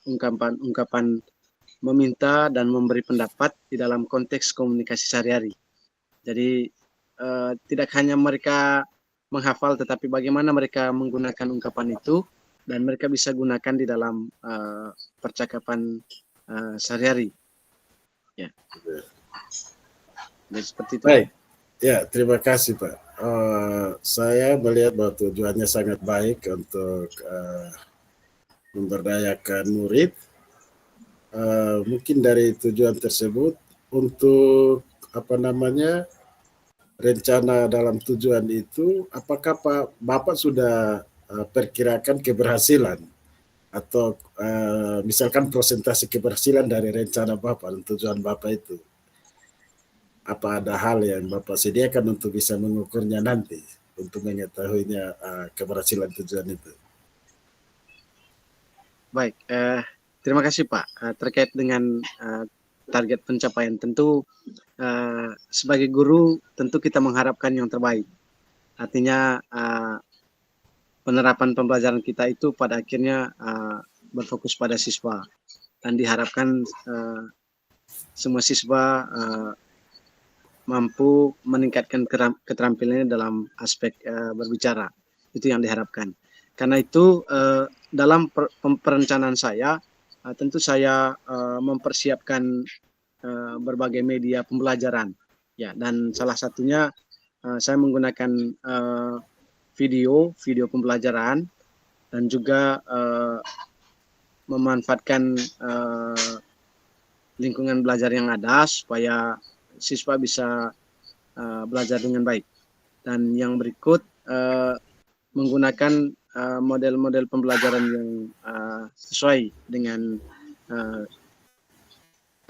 ungkapan meminta dan memberi pendapat di dalam konteks komunikasi sehari-hari. Jadi tidak hanya mereka menghafal, tetapi bagaimana mereka menggunakan ungkapan itu dan mereka bisa gunakan di dalam percakapan sehari-hari. Ya. Jadi seperti itu. Baik, ya terima kasih Pak. Saya melihat bahwa tujuannya sangat baik untuk memberdayakan murid. Mungkin dari tujuan tersebut untuk rencana dalam tujuan itu, apakah Bapak sudah perkirakan keberhasilan atau misalkan persentase keberhasilan dari rencana Bapak dan tujuan Bapak itu? Apa ada hal yang Bapak sediakan untuk bisa mengukurnya nanti untuk mengetahuinya keberhasilan tujuan itu? Baik, terima kasih Pak. Terkait dengan target pencapaian, tentu sebagai guru tentu kita mengharapkan yang terbaik. Artinya penerapan pembelajaran kita itu pada akhirnya berfokus pada siswa, dan diharapkan semua siswa mampu meningkatkan keterampilannya dalam aspek berbicara. Itu yang diharapkan. Karena itu dalam perencanaan saya, tentu saya mempersiapkan berbagai media pembelajaran, ya, dan salah satunya saya menggunakan video pembelajaran, dan juga memanfaatkan lingkungan belajar yang ada supaya siswa bisa belajar dengan baik. Dan yang berikut menggunakan model-model pembelajaran yang sesuai dengan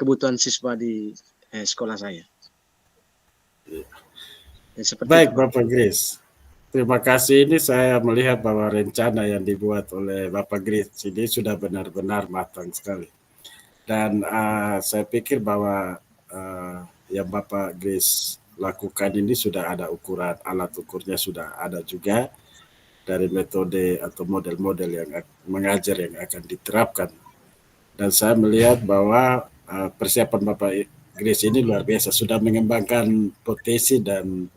kebutuhan siswa di sekolah saya. Ya, baik Bapak Grace, terima kasih. Ini saya melihat bahwa rencana yang dibuat oleh Bapak Grace ini sudah benar-benar matang sekali. Dan saya pikir bahwa yang Bapak Grace lakukan ini sudah ada ukuran, alat ukurnya sudah ada juga dari metode atau model-model yang mengajar yang akan diterapkan. Dan saya melihat bahwa persiapan Bapak Grace ini luar biasa, sudah mengembangkan potensi dan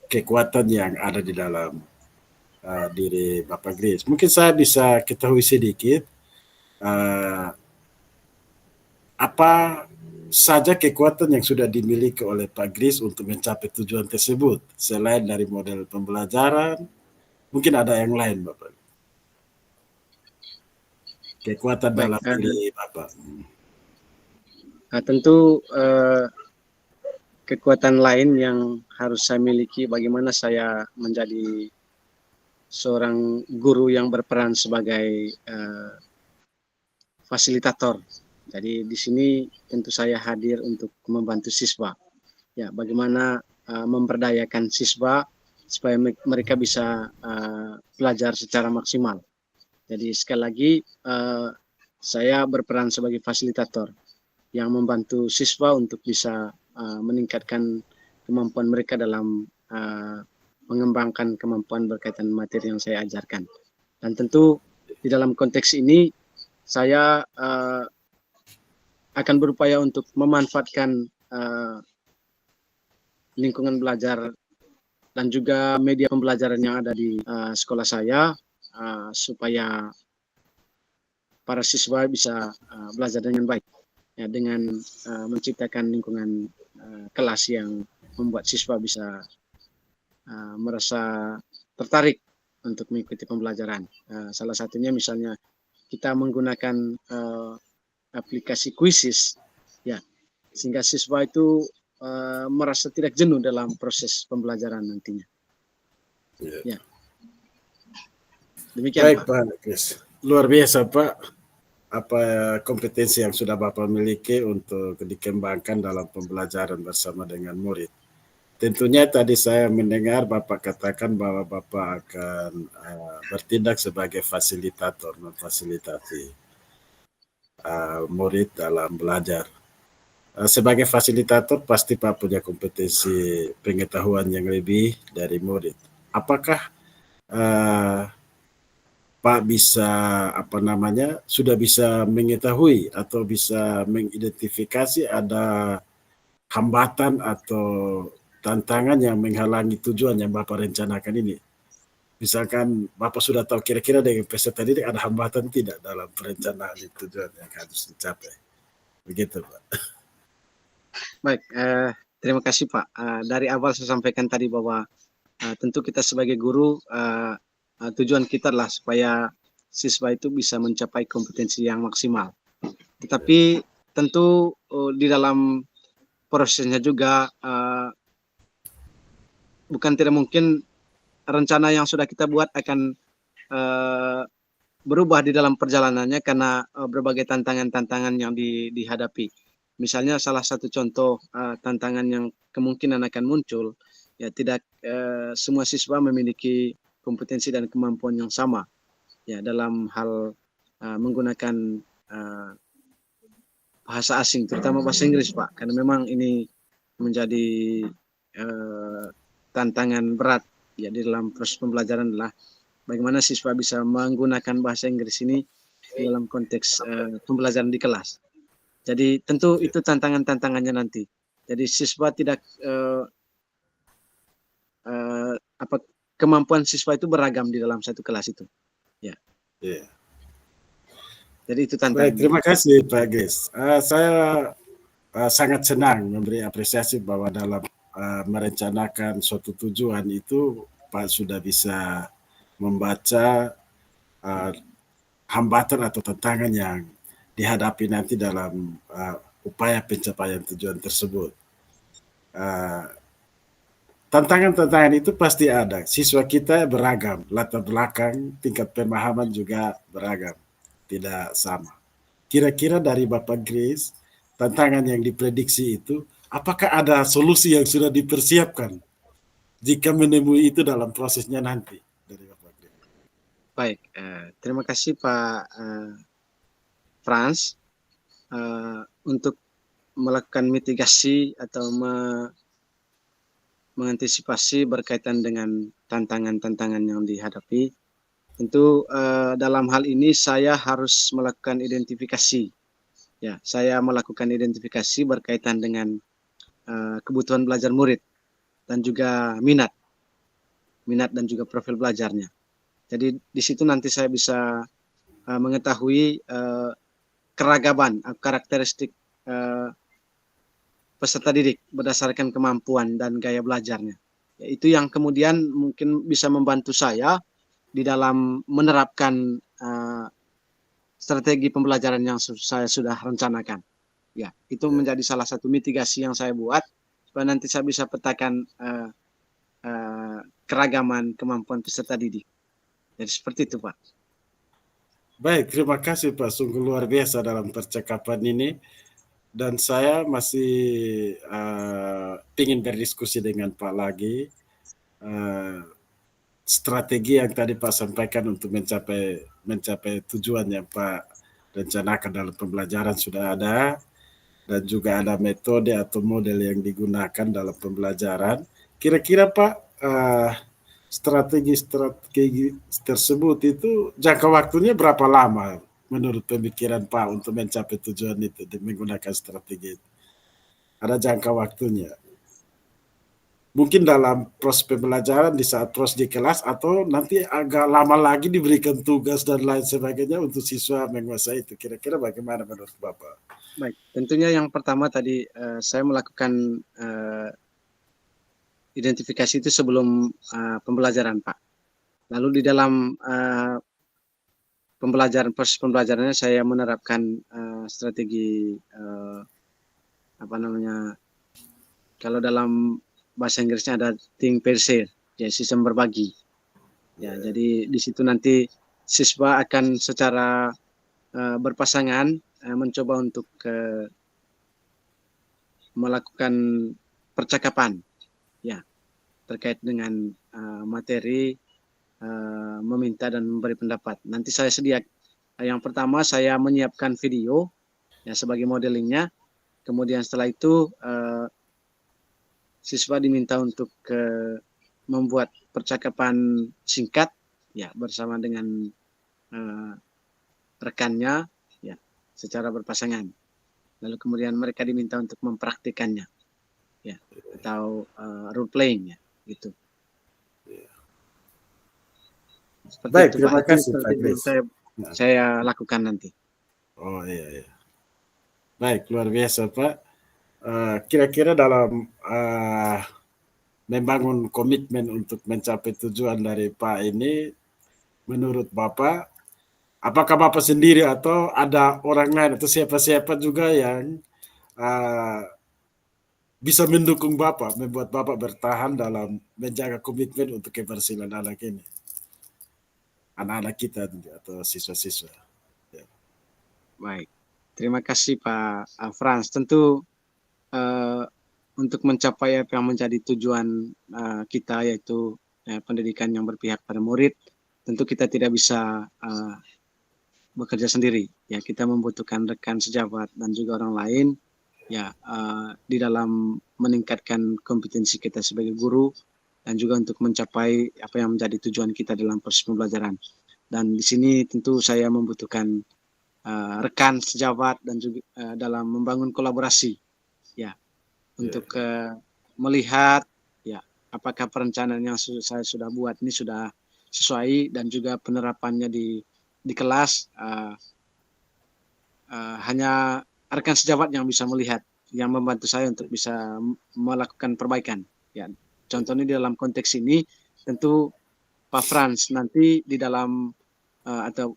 kekuatan yang ada di dalam diri Bapak Grace. Mungkin saya bisa ketahui sedikit apa saja kekuatan yang sudah dimiliki oleh Pak Grace untuk mencapai tujuan tersebut, selain dari model pembelajaran, mungkin ada yang lain Bapak. Kekuatan baik, dalam diri Bapak. Tentu kekuatan lain yang harus saya miliki, bagaimana saya menjadi seorang guru yang berperan sebagai fasilitator. Jadi di sini tentu saya hadir untuk membantu siswa. Ya, bagaimana memberdayakan siswa supaya mereka bisa belajar secara maksimal. Jadi sekali lagi saya berperan sebagai fasilitator yang membantu siswa untuk bisa meningkatkan kemampuan mereka dalam mengembangkan kemampuan berkaitan materi yang saya ajarkan. Dan tentu di dalam konteks ini saya akan berupaya untuk memanfaatkan lingkungan belajar dan juga media pembelajaran yang ada di sekolah saya supaya para siswa bisa belajar dengan baik, ya, dengan menciptakan lingkungan kelas yang membuat siswa bisa merasa tertarik untuk mengikuti pembelajaran. Salah satunya misalnya kita menggunakan aplikasi Quizzes, ya, sehingga siswa itu merasa tidak jenuh dalam proses pembelajaran nantinya. Ya. Demikian, baik Pak Grace, luar biasa Pak, apa kompetensi yang sudah Bapak miliki untuk dikembangkan dalam pembelajaran bersama dengan murid. Tentunya tadi saya mendengar Bapak katakan bahwa Bapak akan bertindak sebagai fasilitator, memfasilitasi murid dalam belajar. Sebagai fasilitator pasti Pak punya kompetensi pengetahuan yang lebih dari murid. Apakah Pak bisa sudah bisa mengetahui atau bisa mengidentifikasi ada hambatan atau tantangan yang menghalangi tujuan yang Bapak rencanakan ini? Misalkan Bapak sudah tahu kira-kira dengan peserta didik ada hambatan tidak dalam perencanaan tujuan yang harus dicapai. Begitu, Pak. Baik, terima kasih Pak. Dari awal saya sampaikan tadi bahwa tentu kita sebagai guru tujuan kita adalah supaya siswa itu bisa mencapai kompetensi yang maksimal. Tetapi tentu di dalam prosesnya juga bukan tidak mungkin rencana yang sudah kita buat akan berubah di dalam perjalanannya karena berbagai tantangan-tantangan yang dihadapi. Misalnya salah satu contoh tantangan yang kemungkinan akan muncul, ya tidak semua siswa memiliki kompetensi dan kemampuan yang sama ya dalam hal menggunakan bahasa asing, terutama bahasa Inggris, Pak, karena memang ini menjadi tantangan berat ya di dalam proses pembelajaran adalah bagaimana siswa bisa menggunakan bahasa Inggris ini dalam konteks pembelajaran di kelas. Jadi tentu itu tantangannya nanti. Jadi siswa tidak kemampuan siswa itu beragam di dalam satu kelas itu. Ya. Yeah. Jadi itu tantangan. Baik, terima kasih Pak Gis. Saya sangat senang memberi apresiasi bahwa dalam merencanakan suatu tujuan itu Pak sudah bisa membaca hambatan atau tantangan yang dihadapi nanti dalam upaya pencapaian tujuan tersebut. Tantangan-tantangan itu pasti ada. Siswa kita beragam, latar belakang, tingkat pemahaman juga beragam, tidak sama. Kira-kira dari Bapak Grace, tantangan yang diprediksi itu, apakah ada solusi yang sudah dipersiapkan jika menemui itu dalam prosesnya nanti? Dari Bapak Grace. Baik, terima kasih Pak Frans untuk melakukan mitigasi atau mengantisipasi berkaitan dengan tantangan-tantangan yang dihadapi. Tentu dalam hal ini saya harus melakukan identifikasi. Ya, saya melakukan identifikasi berkaitan dengan kebutuhan belajar murid dan juga minat dan juga profil belajarnya. Jadi di situ nanti saya bisa mengetahui keragaman, karakteristik peserta didik berdasarkan kemampuan dan gaya belajarnya. Ya, itu yang kemudian mungkin bisa membantu saya di dalam menerapkan strategi pembelajaran yang saya sudah rencanakan. Ya, itu menjadi salah satu mitigasi yang saya buat supaya nanti saya bisa petakan keragaman kemampuan peserta didik. Jadi seperti itu, Pak. Baik, terima kasih Pak. Sungguh luar biasa dalam percakapan ini. Dan saya masih ingin berdiskusi dengan Pak lagi. Strategi yang tadi Pak sampaikan untuk mencapai tujuan yang Pak rencanakan dalam pembelajaran sudah ada, dan juga ada metode atau model yang digunakan dalam pembelajaran. Kira-kira Pak, strategi tersebut itu jangka waktunya berapa lama menurut pemikiran Pak untuk mencapai tujuan itu menggunakan strategi itu? Ada jangka waktunya? Mungkin dalam proses pembelajaran di saat proses di kelas atau nanti agak lama lagi diberikan tugas dan lain sebagainya untuk siswa menguasai itu. Kira-kira bagaimana menurut Bapak? Baik, tentunya yang pertama tadi saya melakukan identifikasi itu sebelum pembelajaran, Pak. Lalu di dalam proses pembelajarannya saya menerapkan strategi kalau dalam bahasa Inggrisnya ada think pair share, ya sistem berbagi. Ya, jadi di situ nanti siswa akan secara berpasangan mencoba untuk melakukan percakapan, ya, terkait dengan materi, meminta dan memberi pendapat. Nanti saya yang pertama saya menyiapkan video, ya sebagai modelingnya. Kemudian setelah itu siswa diminta untuk membuat percakapan singkat, ya bersama dengan rekannya, ya secara berpasangan. Lalu kemudian mereka diminta untuk mempraktikannya, ya atau role playing, ya gitu. Seperti Baik, itu, Pak. terima Itu kasih Pak strategi yang Kris. Nah, saya lakukan nanti. oh iya. Baik, luar biasa Pak. Kira-kira dalam membangun komitmen untuk mencapai tujuan dari Pak ini, menurut Bapak, apakah Bapak sendiri atau ada orang lain atau siapa-siapa juga yang bisa mendukung Bapak, membuat Bapak bertahan dalam menjaga komitmen untuk kebersihan anak ini, anak-anak kita atau siswa-siswa. Baik, terima kasih Pak Frans. Tentu untuk mencapai apa yang menjadi tujuan kita, yaitu pendidikan yang berpihak pada murid, tentu kita tidak bisa bekerja sendiri. Ya, kita membutuhkan rekan sejabat dan juga orang lain ya di dalam meningkatkan kompetensi kita sebagai guru dan juga untuk mencapai apa yang menjadi tujuan kita dalam proses pembelajaran. Dan di sini tentu saya membutuhkan rekan sejabat dan juga dalam membangun kolaborasi ya untuk melihat ya apakah perencanaan yang saya sudah buat ini sudah sesuai dan juga penerapannya di kelas hanya rekan sejabat yang bisa melihat, yang membantu saya untuk bisa melakukan perbaikan ya. Contohnya di dalam konteks ini tentu Pak Frans nanti di dalam atau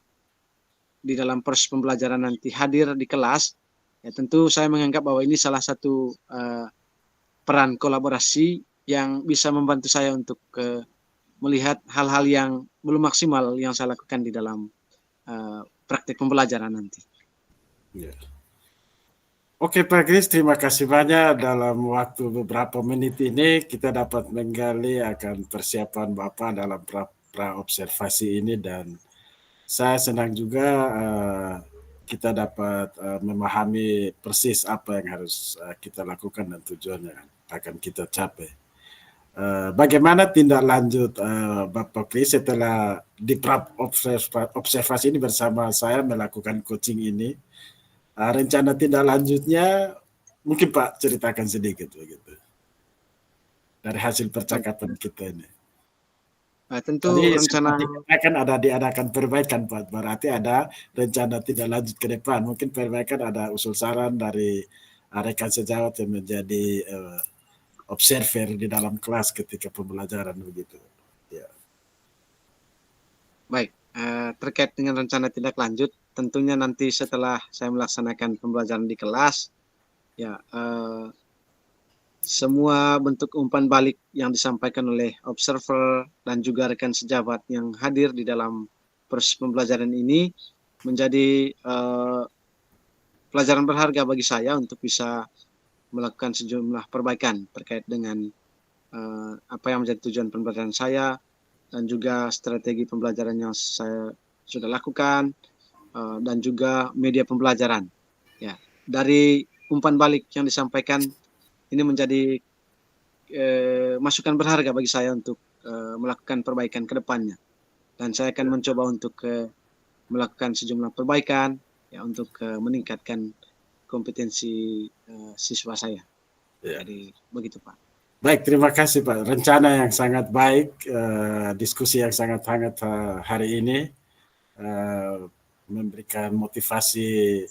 di dalam proses pembelajaran nanti hadir di kelas, ya tentu saya menganggap bahwa ini salah satu peran kolaborasi yang bisa membantu saya untuk melihat hal-hal yang belum maksimal yang saya lakukan di dalam praktik pembelajaran nanti. Ya. Oke Pak Kris, terima kasih banyak. Dalam waktu beberapa menit ini kita dapat menggali akan persiapan Bapak dalam pra-observasi ini, dan saya senang juga kita dapat memahami persis apa yang harus kita lakukan dan tujuan yang akan kita capai. Bagaimana tindak lanjut Bapak Kris setelah di pra-observasi ini bersama saya melakukan coaching ini? Rencana tindak lanjutnya mungkin Pak ceritakan sedikit begitu dari hasil percakapan kita ini. Tentu Tadi rencana kan ada diadakan perbaikan Pak, berarti ada rencana tindak lanjut ke depan. Mungkin perbaikan ada usul saran dari rekan sejawat yang menjadi observer di dalam kelas ketika pembelajaran begitu. Ya. Baik, terkait dengan rencana tindak lanjut, tentunya nanti setelah saya melaksanakan pembelajaran di kelas, ya semua bentuk umpan balik yang disampaikan oleh observer dan juga rekan sejabat yang hadir di dalam proses pembelajaran ini menjadi pelajaran berharga bagi saya untuk bisa melakukan sejumlah perbaikan terkait dengan apa yang menjadi tujuan pembelajaran saya dan juga strategi pembelajaran yang saya sudah lakukan dan juga media pembelajaran. Ya, dari umpan balik yang disampaikan ini menjadi masukan berharga bagi saya untuk melakukan perbaikan ke depannya. Dan saya akan mencoba untuk melakukan sejumlah perbaikan ya untuk meningkatkan kompetensi siswa saya. Ya. Jadi begitu Pak. Baik, terima kasih Pak. Rencana yang sangat baik, diskusi yang sangat hangat hari ini, memberikan motivasi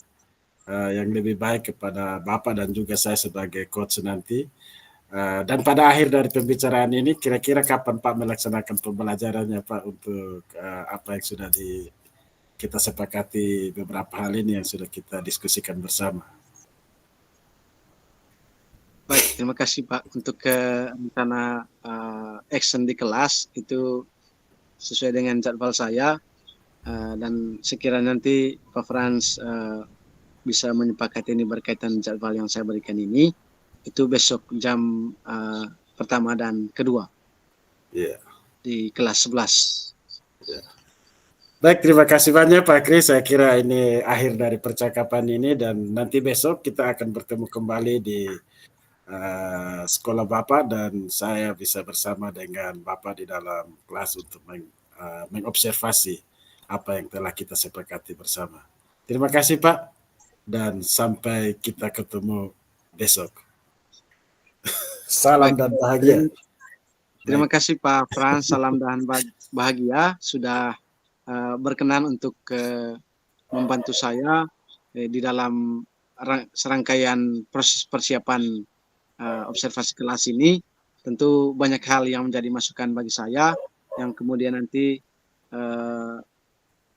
yang lebih baik kepada Bapak dan juga saya sebagai coach nanti. Dan pada akhir dari pembicaraan ini, kira-kira kapan Pak melaksanakan pembelajarannya Pak untuk apa yang sudah kita sepakati beberapa hal ini yang sudah kita diskusikan bersama. Baik, terima kasih Pak. Untuk rencana action di kelas itu sesuai dengan jadwal saya dan sekiranya nanti Pak Frans bisa menyepakati ini berkaitan jadwal yang saya berikan ini, itu besok jam pertama dan kedua di kelas 11. Baik, terima kasih banyak Pak Kris. Saya kira ini akhir dari percakapan ini dan nanti besok kita akan bertemu kembali di sekolah Bapak dan saya bisa bersama dengan Bapak di dalam kelas untuk mengobservasi apa yang telah kita sepakati bersama. Terima kasih Pak dan sampai kita ketemu besok. Salam dan bahagia. Terima kasih Pak Frans, salam dan bahagia sudah berkenan untuk membantu saya di dalam serangkaian proses persiapan observasi kelas ini. Tentu banyak hal yang menjadi masukan bagi saya yang kemudian nanti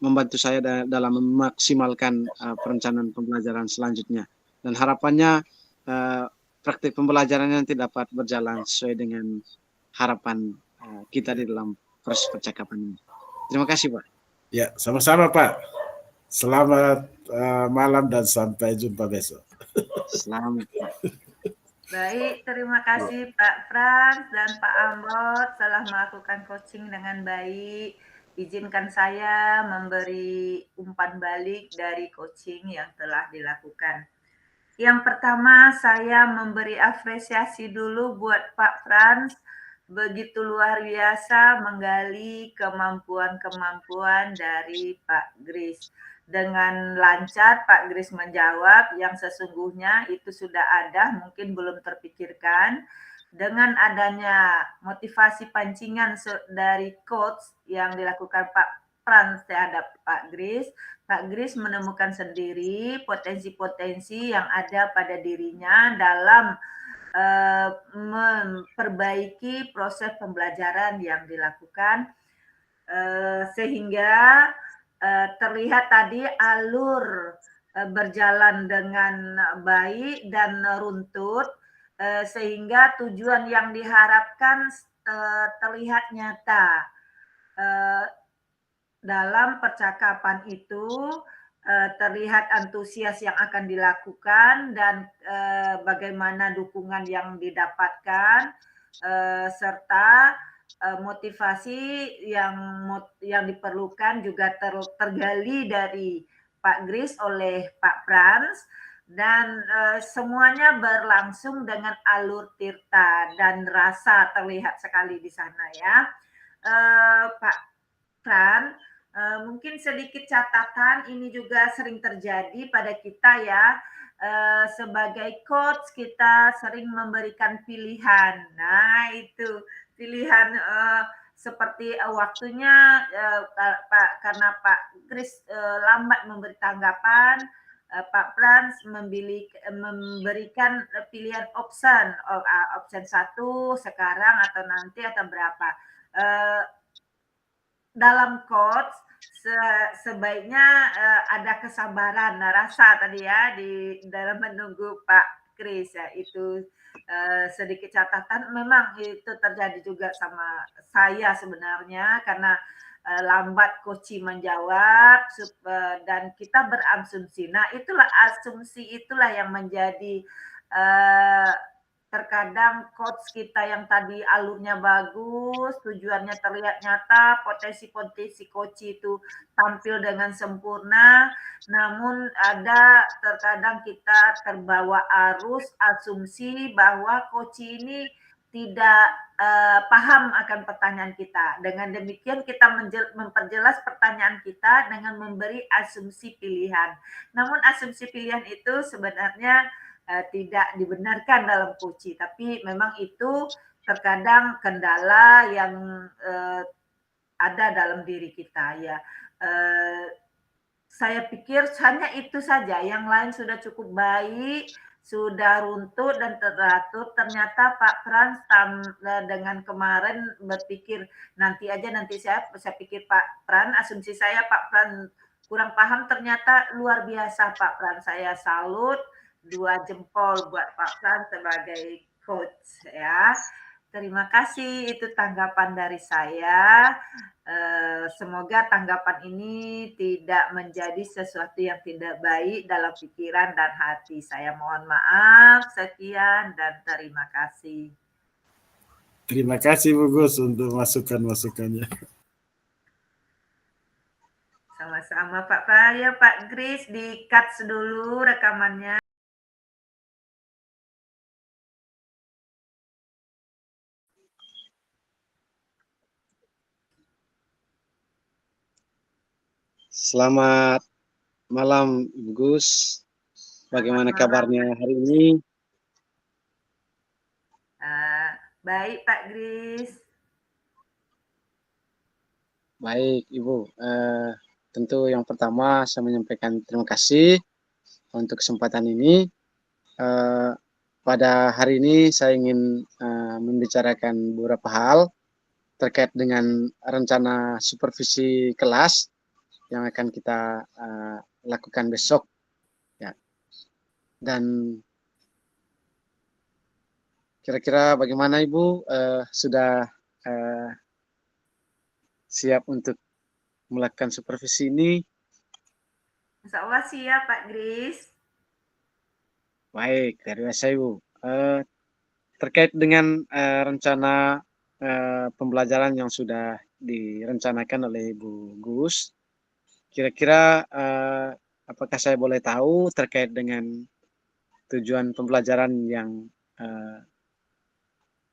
membantu saya dalam memaksimalkan perencanaan pembelajaran selanjutnya. Dan harapannya praktik pembelajarannya nanti dapat berjalan sesuai dengan harapan kita di dalam proses percakapan ini. Terima kasih, Pak. Ya, sama-sama, Pak. Selamat malam dan sampai jumpa besok. Selamat, Pak. Baik, terima kasih Pak Frans dan Pak Ambot telah melakukan coaching dengan baik. Izinkan saya memberi umpan balik dari coaching yang telah dilakukan. Yang pertama, saya memberi apresiasi dulu buat Pak Frans, begitu luar biasa menggali kemampuan-kemampuan dari Pak Gris. Dengan lancar Pak Gris menjawab yang sesungguhnya itu sudah ada, mungkin belum terpikirkan. Dengan adanya motivasi pancingan dari coach yang dilakukan Pak Frans terhadap Pak Gris menemukan sendiri potensi-potensi yang ada pada dirinya dalam memperbaiki proses pembelajaran yang dilakukan, sehingga terlihat tadi alur berjalan dengan baik dan runtut, sehingga tujuan yang diharapkan terlihat nyata. Dalam percakapan itu terlihat antusias yang akan dilakukan dan bagaimana dukungan yang didapatkan, serta motivasi yang diperlukan juga tergali dari Pak Gris oleh Pak Frans, dan semuanya berlangsung dengan alur tirta dan rasa terlihat sekali di sana ya. Pak Frans, mungkin sedikit catatan, ini juga sering terjadi pada kita ya. Sebagai coach kita sering memberikan pilihan. Nah itu pilihan seperti waktunya karena Pak Gris lambat memberi tanggapan, Pak Frans memberikan pilihan option 1 sekarang atau nanti atau berapa. Dalam coach sebaiknya ada kesabaran, rasa tadi ya di dalam menunggu Pak Gris ya, itu sedikit catatan. Memang itu terjadi juga sama saya sebenarnya karena lambat coach menjawab dan kita berasumsi. Nah itulah asumsi itulah yang menjadi terkadang coach kita yang tadi alurnya bagus, tujuannya terlihat nyata, potensi-potensi coach itu tampil dengan sempurna, namun ada terkadang kita terbawa arus asumsi bahwa coach ini tidak paham akan pertanyaan kita. Dengan demikian kita memperjelas pertanyaan kita dengan memberi asumsi pilihan. Namun asumsi pilihan itu sebenarnya tidak dibenarkan dalam coaching, tapi memang itu terkadang kendala yang ada dalam diri kita ya. Saya pikir hanya itu saja, yang lain sudah cukup baik, sudah runtut dan teratur. Ternyata Pak Frans dengan kemarin berpikir nanti saya pikir Pak Frans, asumsi saya Pak Frans kurang paham, ternyata luar biasa Pak Frans, saya salut. 2 jempol buat Pak Frans sebagai coach ya. Terima kasih, itu tanggapan dari saya. Semoga tanggapan ini tidak menjadi sesuatu yang tidak baik dalam pikiran dan hati. Saya mohon maaf, sekian dan terima kasih. Terima kasih Bu Gus untuk masukan-masukannya. Sama-sama Pak Pak. Pak Gris, di-cut dulu rekamannya. Selamat malam, Ibu Gus. Bagaimana kabarnya hari ini? Baik, Pak Gris. Baik, Ibu. Tentu yang pertama saya menyampaikan terima kasih untuk kesempatan ini. Pada hari ini saya ingin membicarakan beberapa hal terkait dengan rencana supervisi kelas yang akan kita lakukan besok. Ya. Dan kira-kira bagaimana Ibu sudah siap untuk melakukan supervisi ini? Insya Allah siap Pak Gris. Baik, dari saya Ibu. Terkait dengan rencana pembelajaran yang sudah direncanakan oleh Ibu Gus, kira-kira apakah saya boleh tahu terkait dengan tujuan pembelajaran yang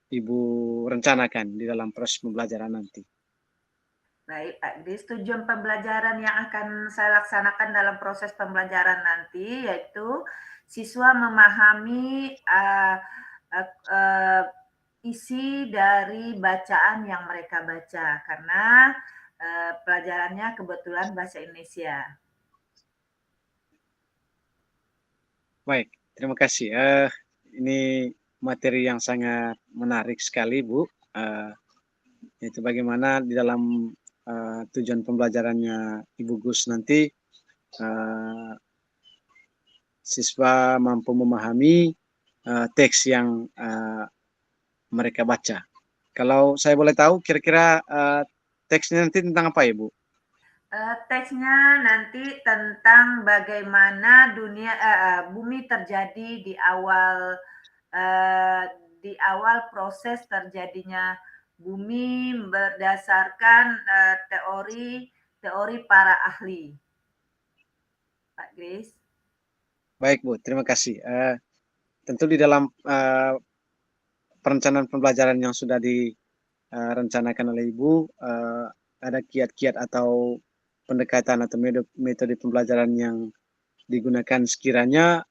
Ibu rencanakan di dalam proses pembelajaran nanti? Baik Pak Gris, tujuan pembelajaran yang akan saya laksanakan dalam proses pembelajaran nanti yaitu siswa memahami isi dari bacaan yang mereka baca karena pelajarannya kebetulan bahasa Indonesia. Baik, terima kasih. Ini materi yang sangat menarik sekali, Bu. Yaitu bagaimana di dalam tujuan pembelajarannya Ibu Gus nanti siswa mampu memahami teks yang mereka baca. Kalau saya boleh tahu, kira-kira teksnya nanti tentang apa, Ibu? Teksnya nanti tentang bagaimana bumi terjadi di awal proses terjadinya bumi berdasarkan teori para ahli. Pak Gris. Baik Bu, terima kasih. Tentu di dalam perencanaan pembelajaran yang sudah direncanakan oleh Ibu, ada kiat-kiat atau pendekatan atau metode pembelajaran yang digunakan sekiranya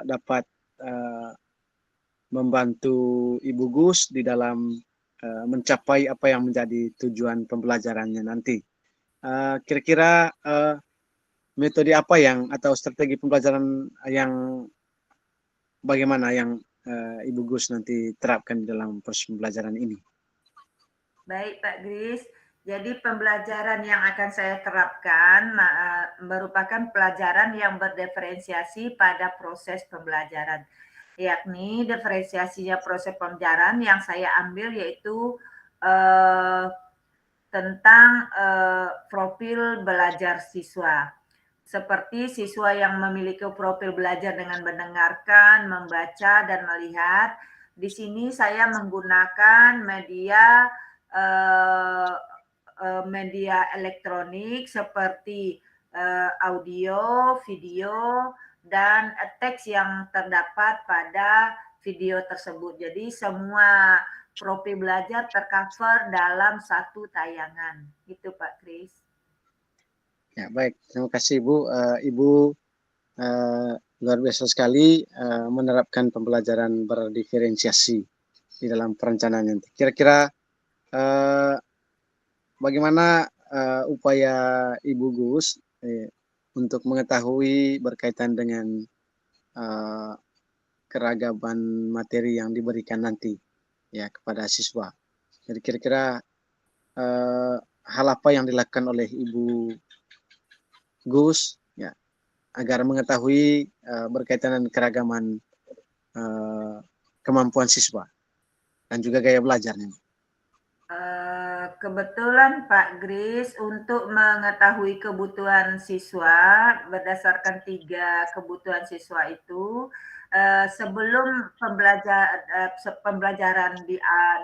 dapat membantu Ibu Gus di dalam mencapai apa yang menjadi tujuan pembelajarannya nanti. Kira-kira metode apa yang atau strategi pembelajaran yang bagaimana yang Ibu Gus nanti terapkan di dalam proses pembelajaran ini? Baik Pak Gris, jadi pembelajaran yang akan saya terapkan merupakan pelajaran yang berdiferensiasi pada proses pembelajaran. Yakni diferensiasinya proses pembelajaran yang saya ambil yaitu tentang profil belajar siswa. Seperti siswa yang memiliki profil belajar dengan mendengarkan, membaca, dan melihat. Di sini saya menggunakan media elektronik seperti audio, video, dan teks yang terdapat pada video tersebut. Jadi semua profil belajar tercover dalam satu tayangan. Itu Pak Kris. Ya, baik. Terima kasih Ibu. Ibu luar biasa sekali menerapkan pembelajaran berdiferensiasi di dalam perencanaan nanti. Kira-kira bagaimana upaya Ibu Gus untuk mengetahui berkaitan dengan keragaman materi yang diberikan nanti ya kepada siswa. Jadi kira-kira hal apa yang dilakukan oleh Ibu Gus ya agar mengetahui berkaitan dengan keragaman kemampuan siswa dan juga gaya belajarnya. Kebetulan Pak Gris untuk mengetahui kebutuhan siswa berdasarkan 3 kebutuhan siswa itu sebelum pembelajaran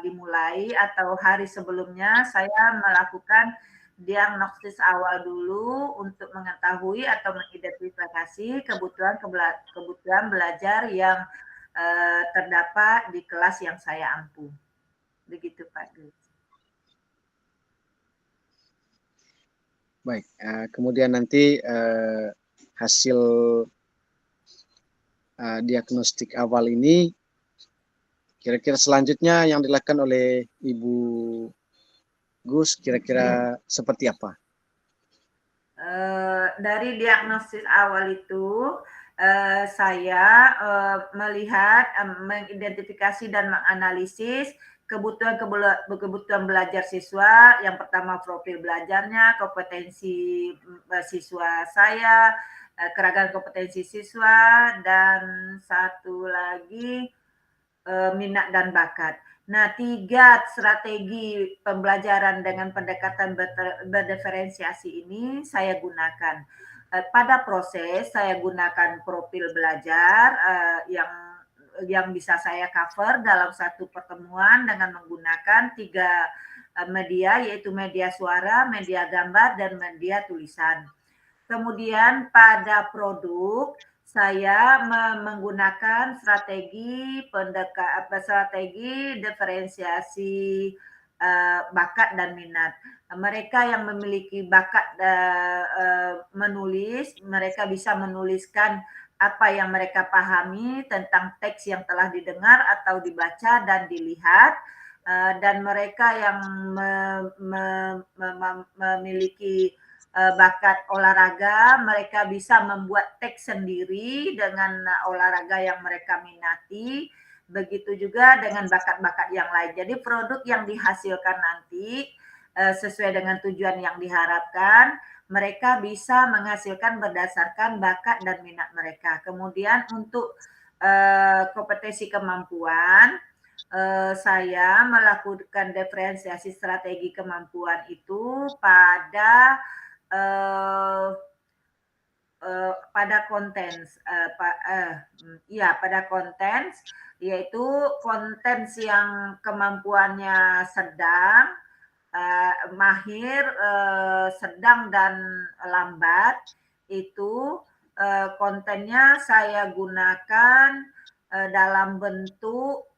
dimulai atau hari sebelumnya saya melakukan diagnosis awal dulu untuk mengetahui atau mengidentifikasi kebutuhan belajar yang terdapat di kelas yang saya ampu. Begitu Pak Gris. Baik, kemudian nanti hasil diagnostik awal ini kira-kira selanjutnya yang dilakukan oleh Ibu Gus, kira-kira seperti apa? Dari diagnosis awal itu saya melihat, mengidentifikasi dan menganalisis kebutuhan belajar siswa. Yang pertama profil belajarnya, kompetensi siswa saya, keragaman kompetensi siswa, dan satu lagi minat dan bakat. Nah, 3 strategi pembelajaran dengan pendekatan berdiferensiasi ini saya gunakan. Pada proses saya gunakan profil belajar yang bisa saya cover dalam satu pertemuan dengan menggunakan 3 media, yaitu media suara, media gambar, dan media tulisan. Kemudian pada produk saya menggunakan strategi diferensiasi bakat dan minat. Mereka yang memiliki bakat menulis, mereka bisa menuliskan apa yang mereka pahami tentang teks yang telah didengar atau dibaca dan dilihat. Dan mereka yang memiliki bakat olahraga, mereka bisa membuat teks sendiri dengan olahraga yang mereka minati. Begitu juga dengan bakat-bakat yang lain. Jadi produk yang dihasilkan nanti sesuai dengan tujuan yang diharapkan, mereka bisa menghasilkan berdasarkan bakat dan minat mereka. Kemudian untuk kompetensi kemampuan, saya melakukan diferensiasi strategi kemampuan itu pada konten, pada konten, yaitu konten yang kemampuannya sedang, mahir, sedang, dan lambat. Itu kontennya saya gunakan dalam bentuk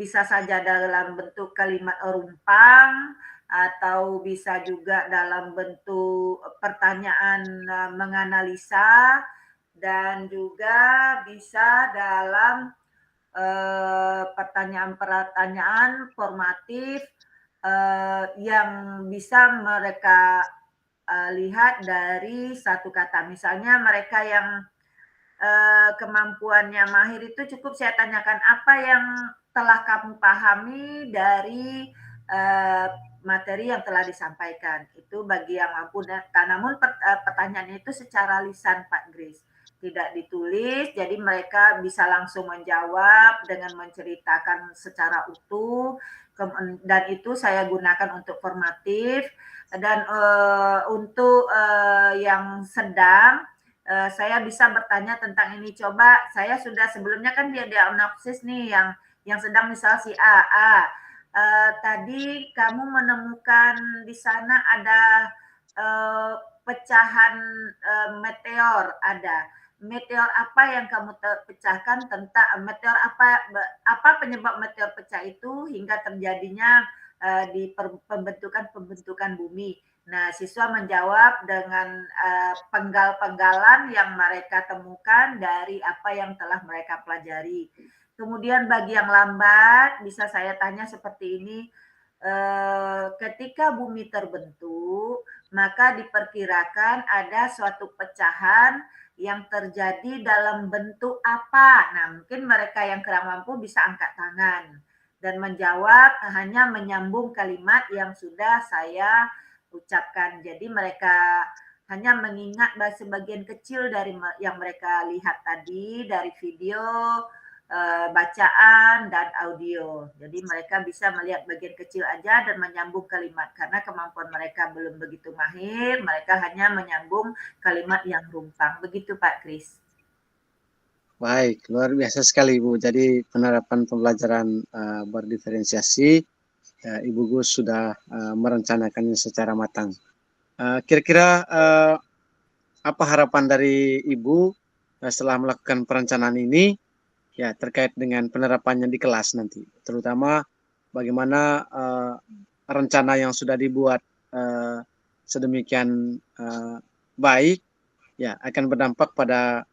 bisa saja dalam bentuk kalimat rumpang, atau bisa juga dalam bentuk pertanyaan menganalisa, dan juga bisa dalam pertanyaan-pertanyaan formatif yang bisa mereka lihat dari satu kata. Misalnya mereka yang kemampuannya mahir itu cukup saya tanyakan, apa yang telah kamu pahami dari materi yang telah disampaikan. Itu bagi yang mampu. Namun pertanyaannya itu secara lisan, Pak Grace, tidak ditulis, jadi mereka bisa langsung menjawab dengan menceritakan secara utuh, dan itu saya gunakan untuk formatif. Dan untuk yang sedang, saya bisa bertanya tentang ini. Coba, saya sudah sebelumnya kan dia diagnosis nih, yang sedang misal si A. Tadi kamu menemukan di sana ada pecahan meteor, ada. Meteor apa yang kamu pecahkan, tentang meteor apa penyebab meteor pecah itu hingga terjadinya di pembentukan bumi. Nah, siswa menjawab dengan penggal-penggalan yang mereka temukan dari apa yang telah mereka pelajari. Kemudian bagi yang lambat, bisa saya tanya seperti ini, ketika bumi terbentuk, maka diperkirakan ada suatu pecahan yang terjadi dalam bentuk apa. Nah, mungkin mereka yang kurang mampu bisa angkat tangan dan menjawab hanya menyambung kalimat yang sudah saya ucapkan. Jadi mereka hanya mengingat sebagian kecil dari yang mereka lihat tadi dari video, bacaan, dan audio. Jadi mereka bisa melihat bagian kecil aja dan menyambung kalimat. Karena kemampuan mereka belum begitu mahir, mereka hanya menyambung kalimat yang rumpang. Begitu Pak Kris. Baik, luar biasa sekali Ibu. Jadi penerapan pembelajaran berdiferensiasi, Ibu Gus sudah merencanakannya secara matang. Kira-kira apa harapan dari Ibu setelah melakukan perencanaan ini, ya terkait dengan penerapannya di kelas nanti, terutama bagaimana rencana yang sudah dibuat sedemikian baik, ya akan berdampak pada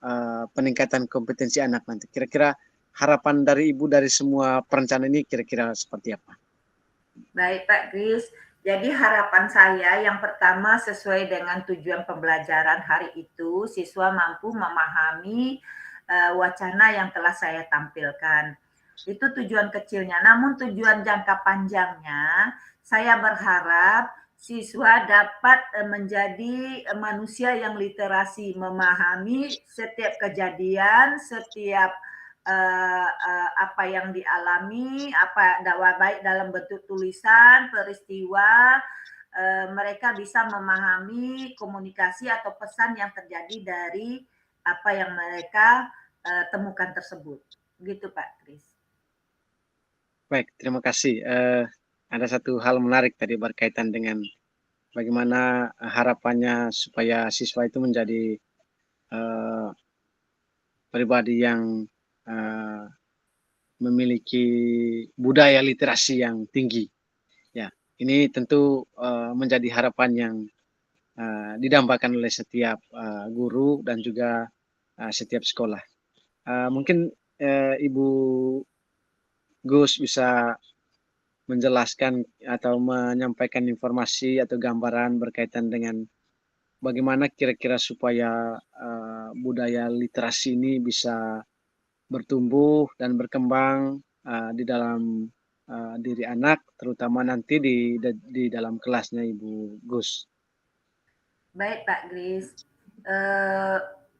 peningkatan kompetensi anak nanti. Kira-kira harapan dari Ibu dari semua perencanaan ini kira-kira seperti apa? Baik Pak Kris, jadi harapan saya yang pertama sesuai dengan tujuan pembelajaran hari itu, siswa mampu memahami wacana yang telah saya tampilkan. Itu tujuan kecilnya, namun tujuan jangka panjangnya, saya berharap siswa dapat menjadi manusia yang literasi, memahami setiap kejadian, setiap apa yang dialami, baik dalam bentuk tulisan, peristiwa, mereka bisa memahami komunikasi atau pesan yang terjadi dari apa yang mereka temukan tersebut. Gitu Pak Kris. Baik, terima kasih. Ada satu hal menarik tadi berkaitan dengan bagaimana harapannya supaya siswa itu menjadi pribadi yang memiliki budaya literasi yang tinggi. Ya, ini tentu menjadi harapan yang didambakan oleh setiap guru dan juga setiap sekolah. Mungkin Ibu Gus bisa menjelaskan atau menyampaikan informasi atau gambaran berkaitan dengan bagaimana kira-kira supaya budaya literasi ini bisa bertumbuh dan berkembang di dalam diri anak, terutama nanti di dalam kelasnya Ibu Gus. Baik Pak Kris.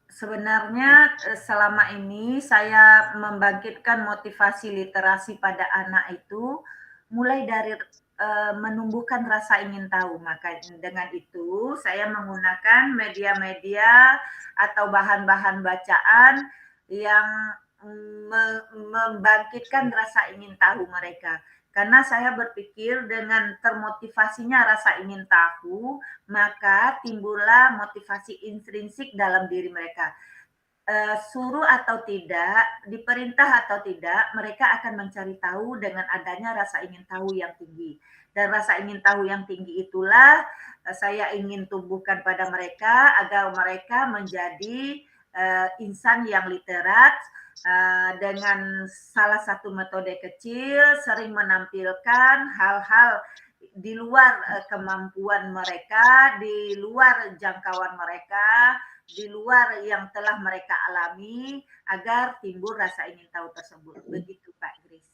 Sebenarnya selama ini saya membangkitkan motivasi literasi pada anak itu mulai dari menumbuhkan rasa ingin tahu. Maka dengan itu saya menggunakan media-media atau bahan-bahan bacaan yang membangkitkan rasa ingin tahu mereka. Karena saya berpikir dengan termotivasinya rasa ingin tahu, maka timbullah motivasi intrinsik dalam diri mereka. Suruh atau tidak, diperintah atau tidak, mereka akan mencari tahu dengan adanya rasa ingin tahu yang tinggi. Dan rasa ingin tahu yang tinggi itulah saya ingin tumbuhkan pada mereka agar mereka menjadi insan yang literat, dengan salah satu metode kecil sering menampilkan hal-hal di luar kemampuan mereka, di luar jangkauan mereka, di luar yang telah mereka alami agar timbul rasa ingin tahu tersebut. Begitu Pak Gris.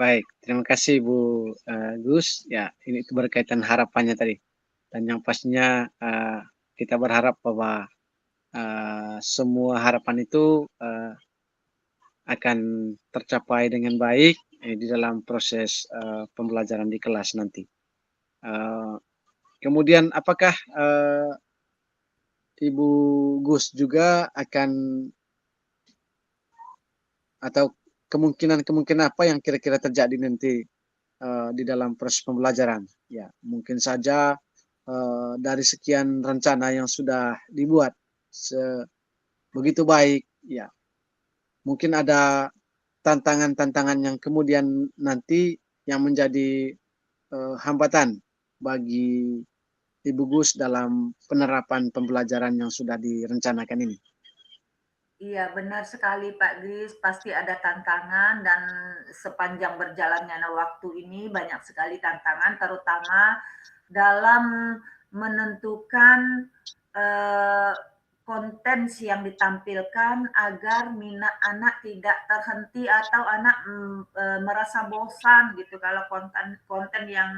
Baik, terima kasih Bu Gus. Ya, ini itu berkaitan harapannya tadi. Dan yang pastinya kita berharap bahwa semua harapan itu akan tercapai dengan baik di dalam proses pembelajaran di kelas nanti. Kemudian apakah Ibu Gus juga akan atau kemungkinan apa yang kira-kira terjadi nanti di dalam proses pembelajaran? Ya, mungkin saja dari sekian rencana yang sudah dibuat begitu baik, ya mungkin ada tantangan-tantangan yang kemudian nanti yang menjadi hambatan bagi Ibu Gus dalam penerapan pembelajaran yang sudah direncanakan ini. Iya, benar sekali Pak Gris, pasti ada tantangan dan sepanjang berjalannya waktu ini banyak sekali tantangan, terutama dalam menentukan konten yang ditampilkan agar minat anak tidak terhenti atau anak merasa bosan gitu kalau konten yang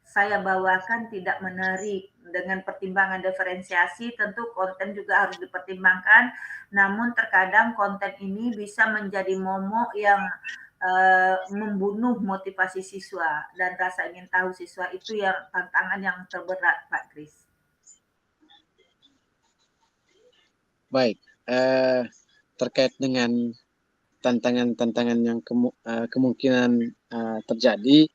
saya bawakan tidak menarik. Dengan pertimbangan diferensiasi tentu konten juga harus dipertimbangkan, namun terkadang konten ini bisa menjadi momok yang membunuh motivasi siswa dan rasa ingin tahu siswa. Itu yang tantangan yang terberat Pak Kris. Baik, terkait dengan tantangan-tantangan yang kemungkinan terjadi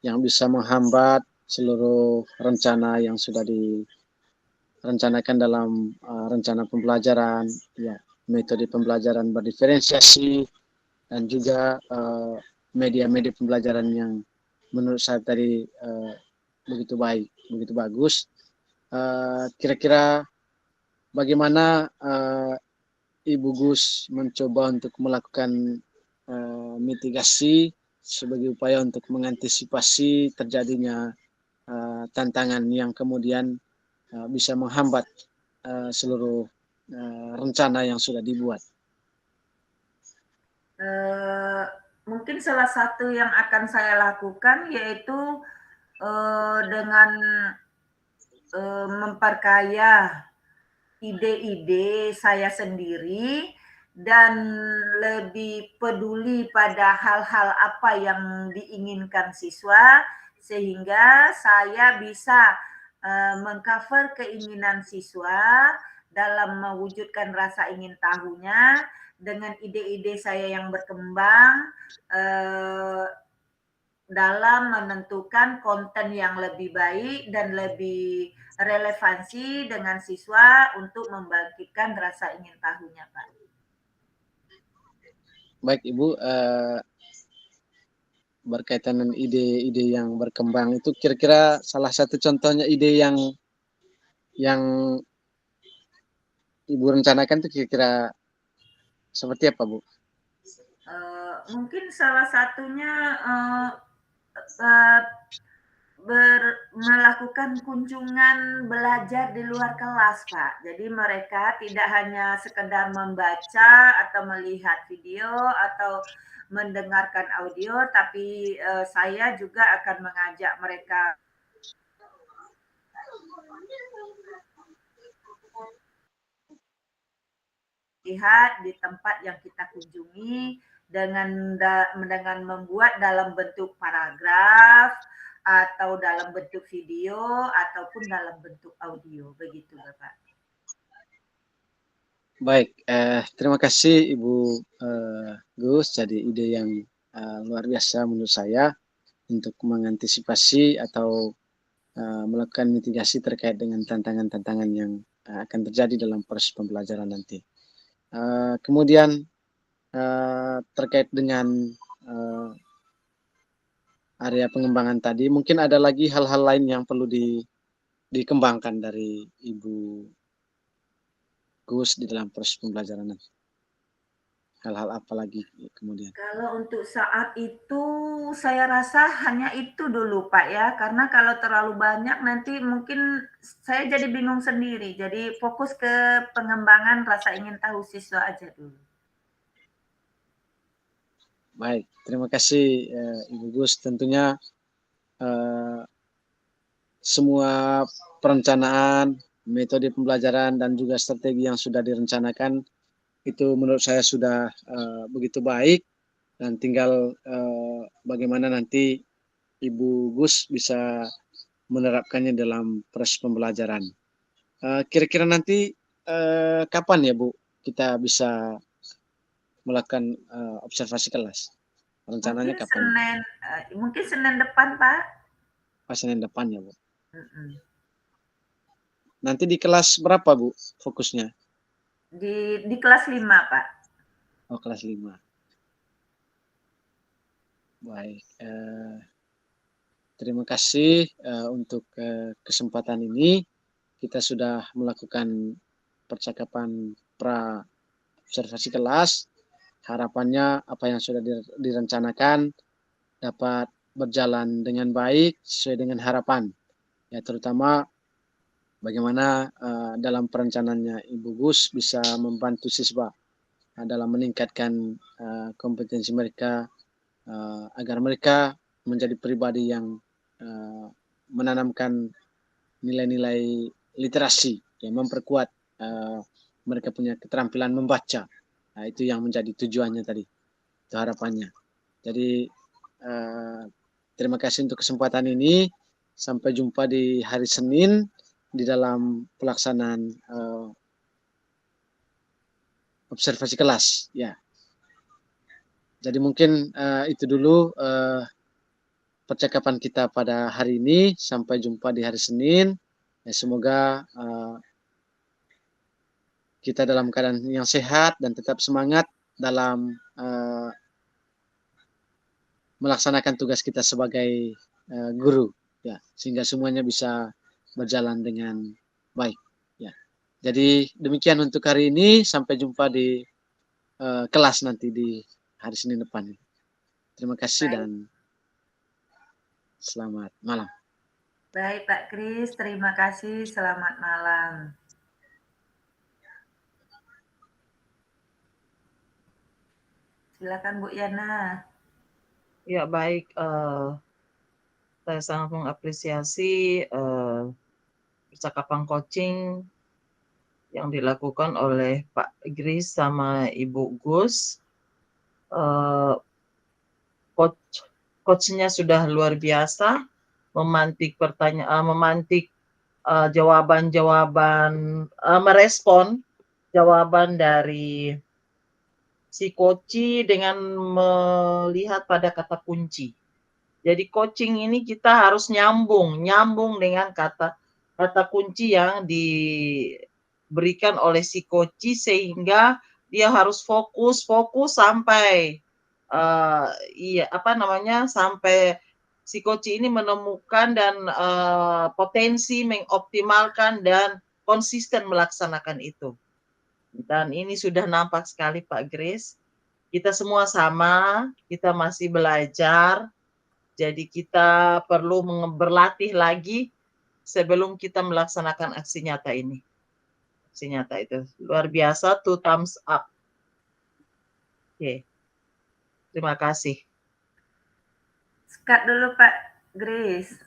yang bisa menghambat seluruh rencana yang sudah direncanakan dalam rencana pembelajaran, ya metode pembelajaran berdiferensiasi dan juga media-media pembelajaran yang menurut saya tadi begitu baik, begitu bagus. Kira-kira bagaimana Ibu Gus mencoba untuk melakukan mitigasi sebagai upaya untuk mengantisipasi terjadinya tantangan yang kemudian bisa menghambat seluruh rencana yang sudah dibuat. Mungkin salah satu yang akan saya lakukan yaitu dengan memperkaya ide-ide saya sendiri dan lebih peduli pada hal-hal apa yang diinginkan siswa sehingga saya bisa mengcover keinginan siswa dalam mewujudkan rasa ingin tahunya dengan ide-ide saya yang berkembang dalam menentukan konten yang lebih baik dan lebih relevansi dengan siswa untuk membangkitkan rasa ingin tahunya, Pak. Baik Ibu, berkaitan dengan ide-ide yang berkembang itu kira-kira salah satu contohnya ide yang Ibu rencanakan itu kira-kira seperti apa, Bu? Mungkin salah satunya melakukan kunjungan belajar di luar kelas, Pak. Jadi mereka tidak hanya sekedar membaca atau melihat video atau mendengarkan audio, tapi saya juga akan mengajak mereka lihat di tempat yang kita kunjungi dengan membuat dalam bentuk paragraf atau dalam bentuk video ataupun dalam bentuk audio, begitu Bapak. Baik, terima kasih Ibu Gus. Jadi ide yang luar biasa menurut saya untuk mengantisipasi atau melakukan mitigasi terkait dengan tantangan-tantangan yang akan terjadi dalam proses pembelajaran nanti. Kemudian terkait dengan area pengembangan tadi, mungkin ada lagi hal-hal lain yang perlu dikembangkan dari Ibu Gus di dalam proses pembelajaran nanti. Hal-hal apa lagi kemudian? Kalau untuk saat itu saya rasa hanya itu dulu Pak ya, karena kalau terlalu banyak nanti mungkin saya jadi bingung sendiri. Jadi fokus ke pengembangan rasa ingin tahu siswa aja dulu. Baik, terima kasih Ibu Gus. Tentunya semua perencanaan, metode pembelajaran dan juga strategi yang sudah direncanakan itu menurut saya sudah begitu baik, dan tinggal bagaimana nanti Ibu Gus bisa menerapkannya dalam proses pembelajaran. Kira-kira nanti kapan ya Bu kita bisa melakukan observasi kelas? Rencananya Mungkin kapan? mungkin Senin depan Pak. Senin depan ya Bu. Nanti di kelas berapa Bu fokusnya? Di kelas 5 Pak. Oh, kelas 5. Baik, terima kasih untuk kesempatan ini. Kita sudah melakukan percakapan pra observasi kelas. Harapannya apa yang sudah direncanakan dapat berjalan dengan baik sesuai dengan harapan. Ya, terutama bagaimana dalam perencanaannya Ibu Gus bisa membantu siswa dalam meningkatkan kompetensi mereka agar mereka menjadi pribadi yang menanamkan nilai-nilai literasi yang memperkuat mereka punya keterampilan membaca. Nah, itu yang menjadi tujuannya tadi, itu harapannya. Jadi terima kasih untuk kesempatan ini. Sampai jumpa di hari Senin di dalam pelaksanaan observasi kelas. Ya. Jadi mungkin itu dulu percakapan kita pada hari ini. Sampai jumpa di hari Senin. Ya, semoga kita dalam keadaan yang sehat dan tetap semangat dalam melaksanakan tugas kita sebagai guru, ya, sehingga semuanya bisa berjalan dengan baik. Ya. Jadi demikian untuk hari ini. Sampai jumpa di kelas nanti di hari Senin depan. Terima kasih Baik. dan selamat malam. Baik Pak Kris, terima kasih. Selamat malam. Silakan Bu Yana. Ya baik, saya sangat mengapresiasi percakapan coaching yang dilakukan oleh Pak Gris sama Ibu Gus. Coachnya sudah luar biasa, memantik jawaban-jawaban, merespon jawaban dari si coach dengan melihat pada kata kunci. Jadi coaching ini kita harus nyambung dengan kata kunci yang diberikan oleh si coach sehingga dia harus fokus sampai sampai si coach ini menemukan dan potensi mengoptimalkan dan konsisten melaksanakan itu. Dan ini sudah nampak sekali Pak Grace. Kita semua sama, kita masih belajar. Jadi kita perlu berlatih lagi sebelum kita melaksanakan aksi nyata ini. Aksi nyata itu luar biasa, 2 thumbs up. Oke. Terima kasih. Sekat dulu Pak Grace.